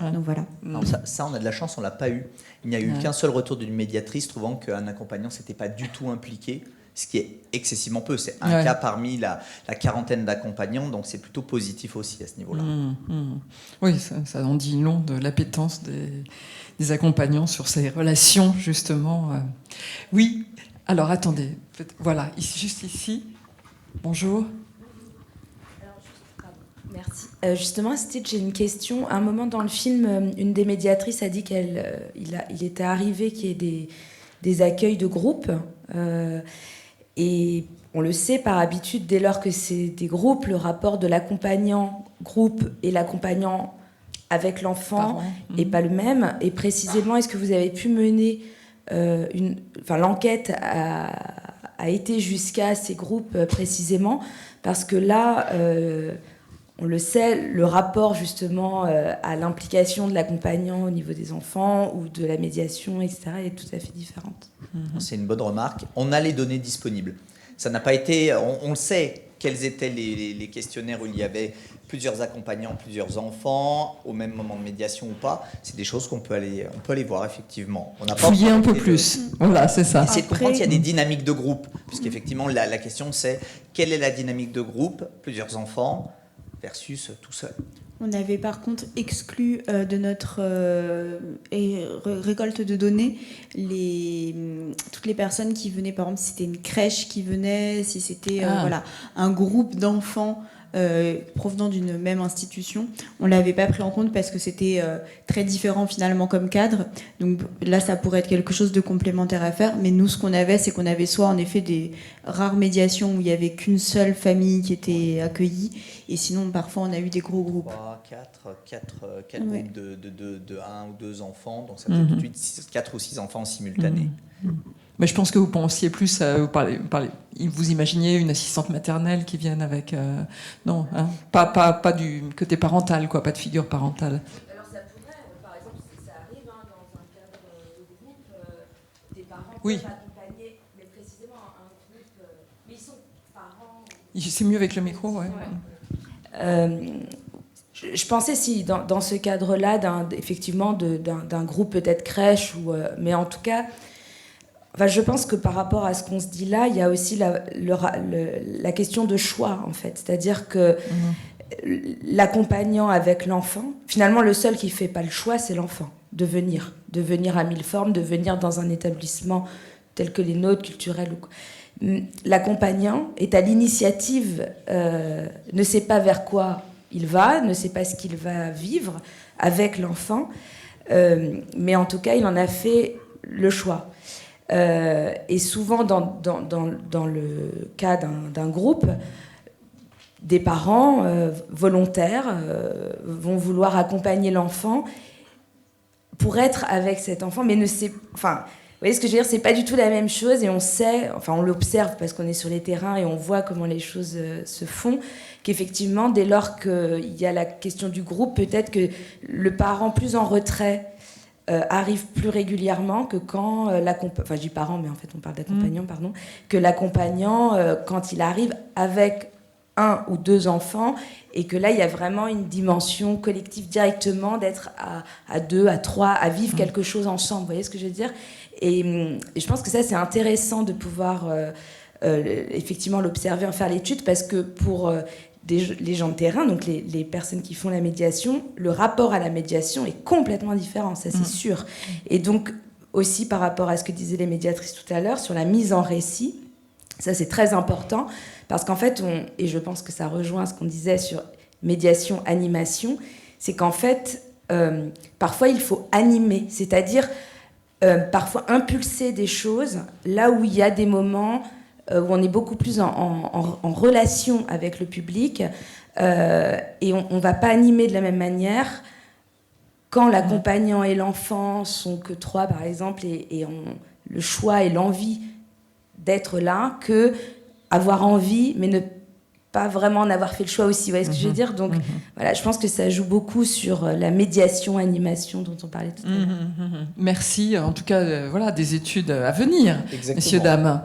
Ouais. Donc voilà. Alors ça, on a de la chance, on l'a pas eu. Il n'y a eu qu'un seul retour d'une médiatrice trouvant qu'un accompagnant s'était pas du tout impliqué. ce qui est excessivement peu. C'est un cas parmi la quarantaine d'accompagnants, donc c'est plutôt positif aussi à ce niveau-là. Oui, ça en dit long de l'appétence des accompagnants sur ces relations, justement. Oui, alors attendez, voilà, juste ici. Bonjour. Merci. Justement, Stitch, j'ai une question. À un moment dans le film, une des médiatrices a dit qu'il était arrivé qu'il y ait des accueils de groupe. Et on le sait par habitude, dès lors que c'est des groupes, le rapport de l'accompagnant groupe et l'accompagnant avec l'enfant n'est pas le même. Et précisément, est-ce que vous avez pu mener l'enquête a été jusqu'à ces groupes précisément, parce que là, on le sait, le rapport justement à l'implication de l'accompagnant au niveau des enfants ou de la médiation, etc., est tout à fait différente. C'est une bonne remarque. On a les données disponibles. Ça n'a pas été... On sait quels étaient les questionnaires où il y avait plusieurs accompagnants, plusieurs enfants, au même moment de médiation ou pas. C'est des choses qu'on peut aller voir, effectivement. On n'a pas fouiller un peu plus. Voilà, c'est ça. Essayer de comprendre qu'il y a des dynamiques de groupe. Puisqu'effectivement, la question, c'est quelle est la dynamique de groupe, plusieurs enfants, versus tout seul. On avait par contre exclu de notre récolte de données toutes les personnes qui venaient, par exemple si c'était une crèche qui venait, si c'était un groupe d'enfants provenant d'une même institution. On ne l'avait pas pris en compte parce que c'était très différent finalement comme cadre. Donc là, ça pourrait être quelque chose de complémentaire à faire. Mais nous, ce qu'on avait, c'est qu'on avait soit en effet des rares médiations où il n'y avait qu'une seule famille qui était accueillie. Et sinon, parfois, on a eu des gros groupes. 4 groupes de 1 ou 2 enfants. Donc ça fait tout de suite 4 ou 6 enfants simultanés. Mais je pense que vous pensiez plus à vous imaginiez une assistante maternelle qui vienne avec non, hein, pas du côté parental, quoi, pas de figure parentale. Alors ça pourrait, par exemple, si ça arrive dans un cadre de groupe, des parents peuvent accompagner, mais précisément un groupe, mais ils sont parents. C'est mieux avec le micro, ouais. Je pensais si dans ce cadre-là, effectivement d'un groupe peut-être crèche mais en tout cas. Enfin, je pense que par rapport à ce qu'on se dit là, il y a aussi la question de choix, en fait. C'est-à-dire que l'accompagnant avec l'enfant, finalement, le seul qui ne fait pas le choix, c'est l'enfant, de venir à Milleformes, de venir dans un établissement tel que les nôtres, culturels. L'accompagnant est à l'initiative, ne sait pas vers quoi il va, ne sait pas ce qu'il va vivre avec l'enfant, mais en tout cas, il en a fait le choix. Et souvent, dans le cas d'un groupe, des parents volontaires vont vouloir accompagner l'enfant pour être avec cet enfant, mais vous voyez ce que je veux dire, c'est pas du tout la même chose, et on sait, on l'observe parce qu'on est sur les terrains et on voit comment les choses se font, qu'effectivement, dès lors qu'il y a la question du groupe, peut-être que le parent plus en retrait arrive plus régulièrement que quand l'accompagnant, je dis parent, mais en fait on parle d'accompagnant, pardon, que l'accompagnant, quand il arrive avec 1 ou 2 enfants, et que là il y a vraiment une dimension collective directement, d'être à 2, à 3, à vivre quelque chose ensemble, vous voyez ce que je veux dire, et je pense que ça c'est intéressant de pouvoir effectivement l'observer, en faire l'étude, parce que pour les gens de terrain, donc les personnes qui font la médiation, le rapport à la médiation est complètement différent, ça c'est sûr. Et donc aussi par rapport à ce que disaient les médiatrices tout à l'heure, sur la mise en récit, ça c'est très important, parce qu'en fait, et je pense que ça rejoint ce qu'on disait sur médiation, animation, c'est qu'en fait, parfois il faut animer, c'est-à-dire parfois impulser des choses, là où il y a des moments où on est beaucoup plus en relation avec le public, et on ne va pas animer de la même manière quand l'accompagnant et l'enfant sont que 3 par exemple, et le choix et l'envie d'être là, que avoir envie mais ne pas vraiment en avoir fait le choix aussi, vous voyez ce que je veux dire, donc voilà, je pense que ça joue beaucoup sur la médiation, animation dont on parlait tout à l'heure. Merci, en tout cas, voilà, des études à venir. Exactement. Messieurs, dames.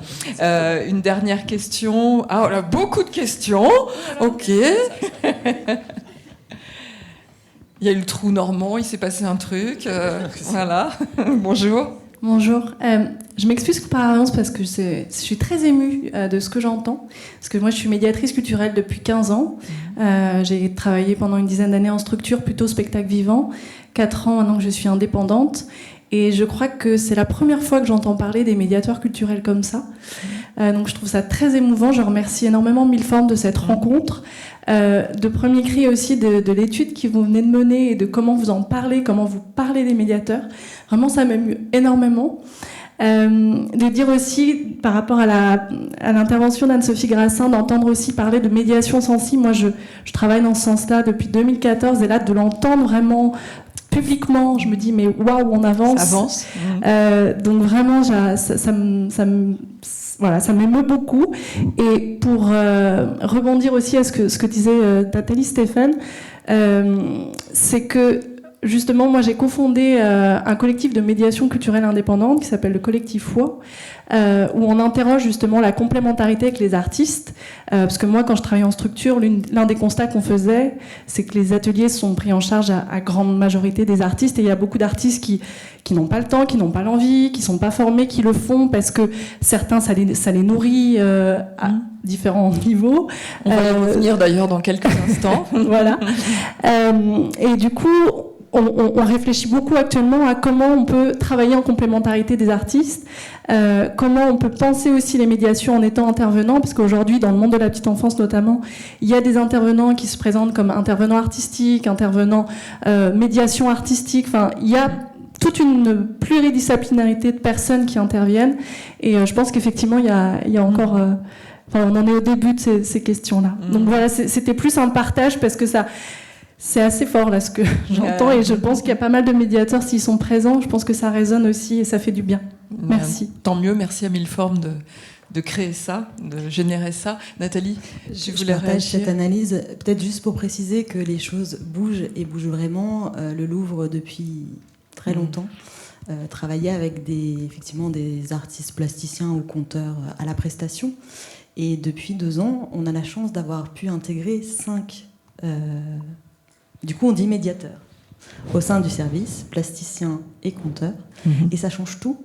Une dernière question. Ah, on a beaucoup de questions. Ok. Il y a eu le trou normand, il s'est passé un truc. Voilà. Bonjour. Bonjour. Je m'excuse par avance parce que je suis très émue de ce que j'entends. Parce que moi, je suis médiatrice culturelle depuis 15 ans. J'ai travaillé pendant une dizaine d'années en structure, plutôt spectacle vivant. 4 ans maintenant que je suis indépendante. Et je crois que c'est la première fois que j'entends parler des médiateurs culturels comme ça. Donc je trouve ça très émouvant. Je remercie énormément Milleformes de cette rencontre. De premier cri aussi de l'étude que vous venez de mener et de comment vous en parlez, comment vous parlez des médiateurs. Vraiment, ça m'émeut énormément. De dire aussi, par rapport à l'intervention d'Anne-Sophie Grassin, d'entendre aussi parler de médiation sensible. Moi, je travaille dans ce sens-là depuis 2014, et là, de l'entendre vraiment publiquement, je me dis, mais waouh, on avance. Ça avance. Donc vraiment, ça m'émeut beaucoup. Et pour rebondir aussi à ce que disait Nathalie Stéphane, c'est que justement, moi, j'ai cofondé un collectif de médiation culturelle indépendante qui s'appelle le collectif Foi, où on interroge justement la complémentarité avec les artistes. Parce que moi, quand je travaillais en structure, l'un des constats qu'on faisait, c'est que les ateliers sont pris en charge à grande majorité des artistes. Et il y a beaucoup d'artistes qui n'ont pas le temps, qui n'ont pas l'envie, qui ne sont pas formés, qui le font parce que certains, ça les nourrit à différents niveaux. On va y revenir d'ailleurs dans quelques instants. Voilà. Et du coup, on réfléchit beaucoup actuellement à comment on peut travailler en complémentarité des artistes, comment on peut penser aussi les médiations en étant intervenant, parce qu'aujourd'hui, dans le monde de la petite enfance notamment, il y a des intervenants qui se présentent comme intervenants artistiques, intervenants médiation artistique, enfin, il y a toute une pluridisciplinarité de personnes qui interviennent, et je pense qu'effectivement, il y a encore... on en est au début de ces questions-là. Donc voilà, c'était plus un partage, parce que c'est assez fort là ce que j'entends, et je pense qu'il y a pas mal de médiateurs, s'ils sont présents, je pense que ça résonne aussi et ça fait du bien. Merci. Tant mieux, merci à Milleformes de créer ça, de générer ça. Nathalie, je partage cette analyse, peut-être juste pour préciser que les choses bougent et bougent vraiment. Le Louvre, depuis très longtemps, travaillait avec effectivement des artistes plasticiens ou conteurs à la prestation. Et depuis 2 ans, on a la chance d'avoir pu intégrer 5... Du coup, on dit médiateur au sein du service, plasticien et conteur. Et ça change tout.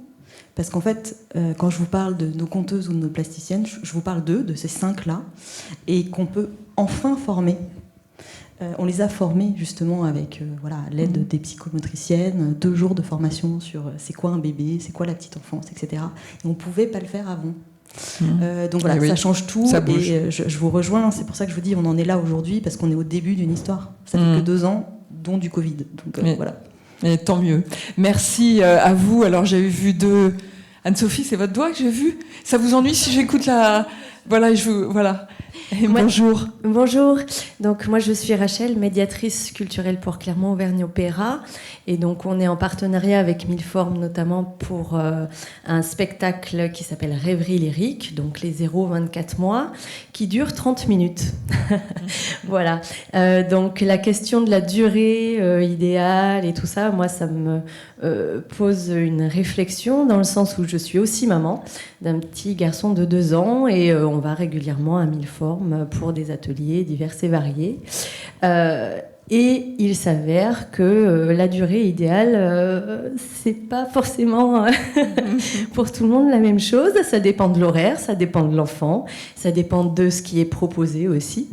Parce qu'en fait, quand je vous parle de nos conteuses ou de nos plasticiennes, je vous parle de ces 5-là, et qu'on peut enfin former. On les a formés justement avec l'aide des psychomotriciennes, 2 jours de formation sur c'est quoi un bébé, c'est quoi la petite enfance, etc. Et on ne pouvait pas le faire avant. Donc voilà, ça change tout, ça bouge. Et je vous rejoins, c'est pour ça que je vous dis, on en est là aujourd'hui, parce qu'on est au début d'une histoire. Ça fait que 2 ans, dont du Covid. Donc voilà. Et tant mieux. Merci à vous. Alors j'ai vu 2... Anne-Sophie, c'est votre doigt que j'ai vu. Ça vous ennuie si j'écoute la... Voilà, voilà. Et bonjour. Bonjour. Donc moi je suis Rachel, médiatrice culturelle pour Clermont-Auvergne-Opéra, et donc on est en partenariat avec Milleformes notamment pour un spectacle qui s'appelle Rêverie lyrique, donc les 0-24 mois, qui dure 30 minutes. Voilà. Donc la question de la durée idéale et tout ça, moi ça me pose une réflexion, dans le sens où je suis aussi maman d'un petit garçon de 2 ans, et on va régulièrement à Milleformes pour des ateliers divers et variés. Et il s'avère que la durée idéale, c'est pas forcément pour tout le monde la même chose. Ça dépend de l'horaire, ça dépend de l'enfant, ça dépend de ce qui est proposé aussi.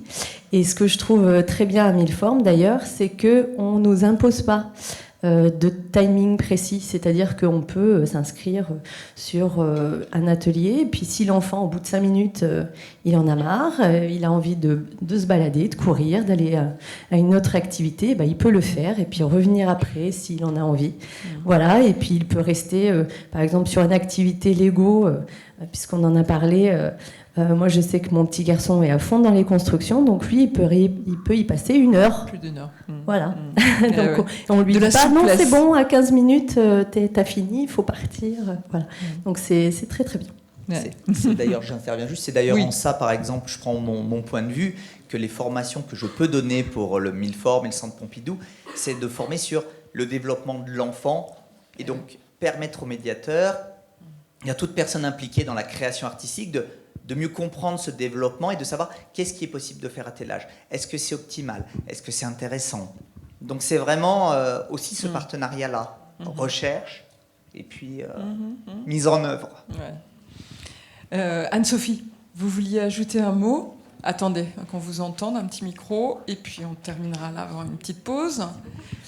Et ce que je trouve très bien à Milleformes d'ailleurs, c'est qu'on ne nous impose pas de timing précis, c'est-à-dire qu'on peut s'inscrire sur un atelier, et puis si l'enfant, au bout de 5 minutes, il en a marre, il a envie de se balader, de courir, d'aller à une autre activité, il peut le faire, et puis revenir après s'il en a envie. Voilà, et puis il peut rester, par exemple, sur une activité Lego, puisqu'on en a parlé. Moi, je sais que mon petit garçon est à fond dans les constructions, donc lui, il peut y passer 1 heure. Plus d'1 heure. Voilà. Donc, on lui dit pas, non, c'est bon, à 15 minutes, t'as fini, il faut partir. Voilà. Donc, c'est très, très bien. Ouais. C'est d'ailleurs, j'interviens juste, c'est d'ailleurs en ça, par exemple, je prends mon point de vue, que les formations que je peux donner pour le Milleformes et le Centre Pompidou, c'est de former sur le développement de l'enfant, et donc permettre aux médiateurs, et à toute personne impliquée dans la création artistique, de mieux comprendre ce développement et de savoir qu'est-ce qui est possible de faire à tel âge. Est-ce que c'est optimal? Est-ce que c'est intéressant? Donc c'est vraiment aussi ce partenariat-là, recherche et puis mise en œuvre. Ouais. Anne-Sophie, vous vouliez ajouter un mot ? Attendez, qu'on vous entende, un petit micro, et puis on terminera là avant une petite pause.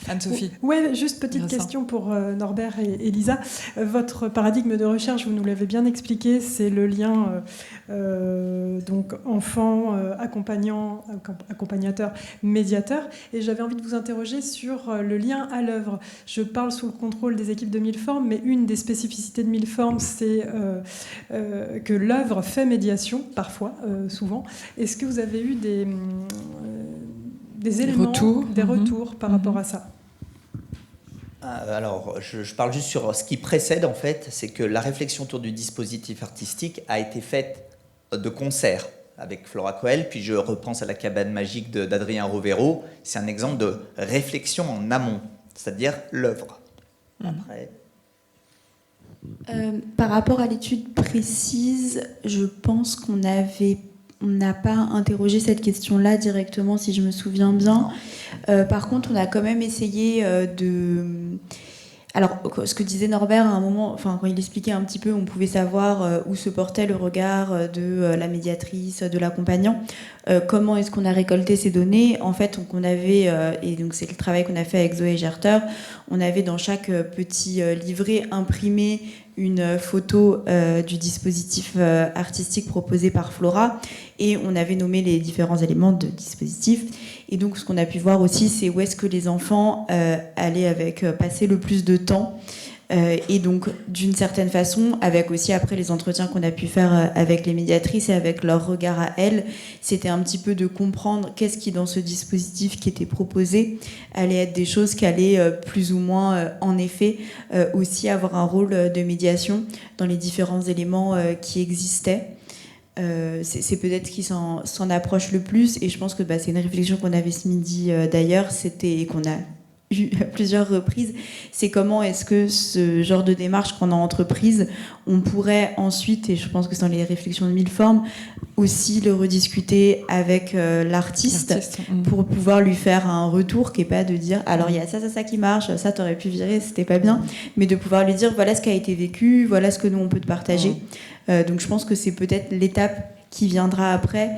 Anne-Sophie. Oui, juste petite question pour Norbert et Lisa. Votre paradigme de recherche, vous nous l'avez bien expliqué, c'est le lien donc enfant, accompagnateur, médiateur. Et j'avais envie de vous interroger sur le lien à l'œuvre. Je parle sous le contrôle des équipes de Milleformes, mais une des spécificités de Milleformes, c'est que l'œuvre fait médiation, parfois, souvent. Est-ce que vous avez eu des éléments, des retours par rapport à ça ? Alors, je parle juste sur ce qui précède, en fait, c'est que la réflexion autour du dispositif artistique a été faite de concert avec Flora Coel, puis je repense à la cabane magique d'Adrien Rovero. C'est un exemple de réflexion en amont, c'est-à-dire l'œuvre. Après... Par rapport à l'étude précise, je pense qu'on n'a pas interrogé cette question-là directement, si je me souviens bien. Par contre, on a quand même essayé de... Alors, ce que disait Norbert à un moment, enfin, quand il expliquait un petit peu, on pouvait savoir où se portait le regard de la médiatrice, de l'accompagnant. Comment est-ce qu'on a récolté ces données ? En fait, on avait, et donc c'est le travail qu'on a fait avec Zoé Gerter, on avait dans chaque petit livret imprimé une photo du dispositif artistique proposé par Flora, et on avait nommé les différents éléments de dispositif. Et donc, ce qu'on a pu voir aussi, c'est où est-ce que les enfants allaient passer le plus de temps. Et donc, d'une certaine façon, avec aussi après les entretiens qu'on a pu faire avec les médiatrices et avec leur regard à elles, c'était un petit peu de comprendre qu'est-ce qui, dans ce dispositif qui était proposé, allait être des choses qui allaient plus ou moins, en effet, aussi avoir un rôle de médiation dans les différents éléments qui existaient. C'est peut-être ce qui s'en approche le plus, et je pense que c'est une réflexion qu'on avait ce midi d'ailleurs, et qu'on a eu à plusieurs reprises, c'est comment est-ce que ce genre de démarche qu'on a entreprise, on pourrait ensuite, et je pense que c'est dans les réflexions de Milleformes, aussi le rediscuter avec l'artiste pour pouvoir lui faire un retour qui n'est pas de dire alors il y a ça qui marche, ça t'aurais pu virer, c'était pas bien, mais de pouvoir lui dire voilà ce qui a été vécu, voilà ce que nous on peut te partager. Donc je pense que c'est peut-être l'étape qui viendra après,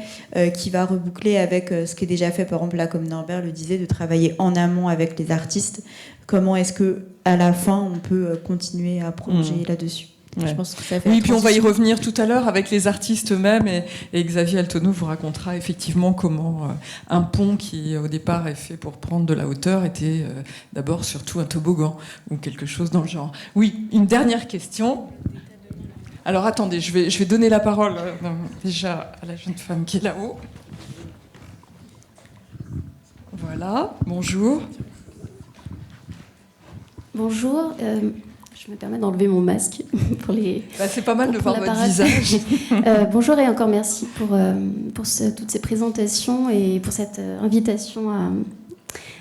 qui va reboucler avec ce qui est déjà fait, par exemple là, comme Norbert le disait, de travailler en amont avec les artistes. Comment est-ce que à la fin on peut continuer à prolonger là-dessus? Ouais. Je pense que ça fait oui, puis on va y revenir tout à l'heure avec les artistes eux-mêmes, et Xavier Altonneau vous racontera effectivement comment un pont qui au départ est fait pour prendre de la hauteur était d'abord surtout un toboggan ou quelque chose dans le genre. Oui, une dernière question. Alors attendez, je vais donner la parole déjà à la jeune femme qui est là-haut. Voilà, bonjour. Bonjour, je me permets d'enlever mon masque pour les... c'est pas mal de voir votre visage. Bonjour et encore merci pour toutes ces présentations et pour cette invitation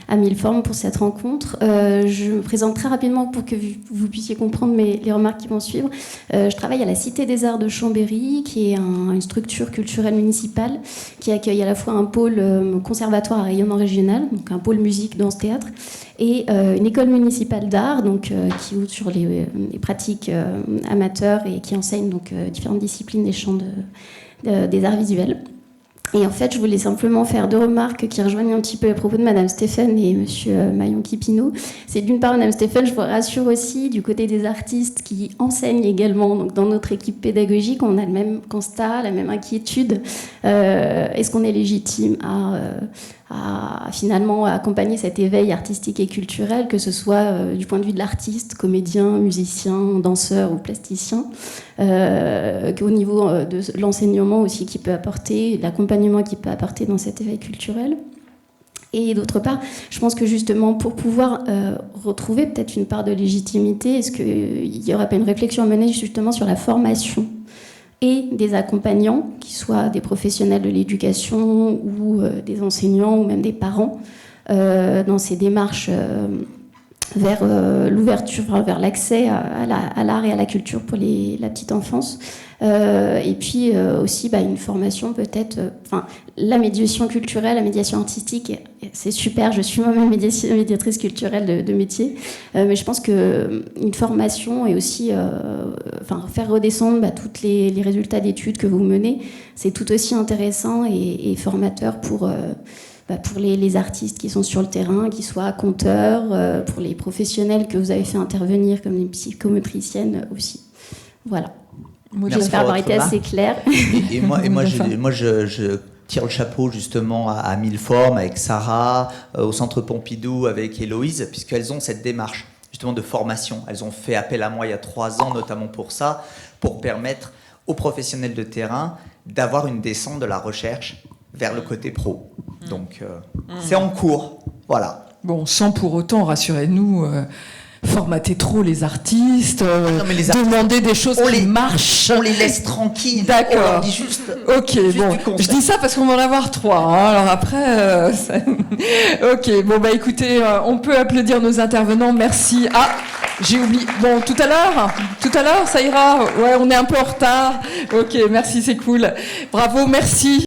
à Milleformes pour cette rencontre. Je me présente très rapidement pour que vous puissiez comprendre les remarques qui vont suivre. Je travaille à la Cité des Arts de Chambéry, qui est une structure culturelle municipale qui accueille à la fois un pôle conservatoire à rayonnement régional, donc un pôle musique, danse, théâtre, et une école municipale d'art, donc qui ouvre sur les pratiques amateurs et qui enseigne donc différentes disciplines des champs des arts visuels. Et en fait, je voulais simplement faire deux remarques qui rejoignent un petit peu à propos de Madame Stéphane et Monsieur Maillon-Kipineau. C'est d'une part, Madame Stéphane, je vous rassure aussi, du côté des artistes qui enseignent également, donc dans notre équipe pédagogique, on a le même constat, la même inquiétude. Est-ce qu'on est légitime à finalement accompagner cet éveil artistique et culturel, que ce soit du point de vue de l'artiste, comédien, musicien, danseur ou plasticien, qu'au niveau de l'enseignement aussi qu'il peut apporter, l'accompagnement qu'il peut apporter dans cet éveil culturel. Et d'autre part, je pense que justement, pour pouvoir retrouver peut-être une part de légitimité, est-ce qu'il n'y aurait pas une réflexion à mener justement sur la formation et des accompagnants, qui soient des professionnels de l'éducation ou des enseignants ou même des parents, dans ces démarches vers l'ouverture, vers l'accès à l'art et à la culture pour la petite enfance. Et puis aussi une formation peut-être, la médiation culturelle, la médiation artistique, c'est super, je suis moi-même médiatrice culturelle de métier, mais je pense qu'une formation et aussi faire redescendre tous les résultats d'études que vous menez, c'est tout aussi intéressant et formateur pour les artistes qui sont sur le terrain, qui soient conteurs, pour les professionnels que vous avez fait intervenir, comme les psychomotriciennes aussi. Voilà. J'espère avoir été assez claire. Et moi, je tire le chapeau justement à Milleforme, avec Sarah, au Centre Pompidou, avec Héloïse, puisqu'elles ont cette démarche justement de formation. Elles ont fait appel à moi il y a 3 ans, notamment pour ça, pour permettre aux professionnels de terrain d'avoir une descente de la recherche vers le côté pro. Donc, c'est en cours. Voilà. Bon, sans pour autant, rassurez-nous, formater trop les artistes, demander des choses qui marchent. On les laisse tranquilles. D'accord. On leur dit juste je dis ça parce qu'on va en avoir 3. Alors après, ok. Bon, écoutez, on peut applaudir nos intervenants. Merci. Ah, j'ai oublié. Bon, tout à l'heure, ça ira. Ouais, on est un peu en retard. Ok, merci, c'est cool. Bravo, merci.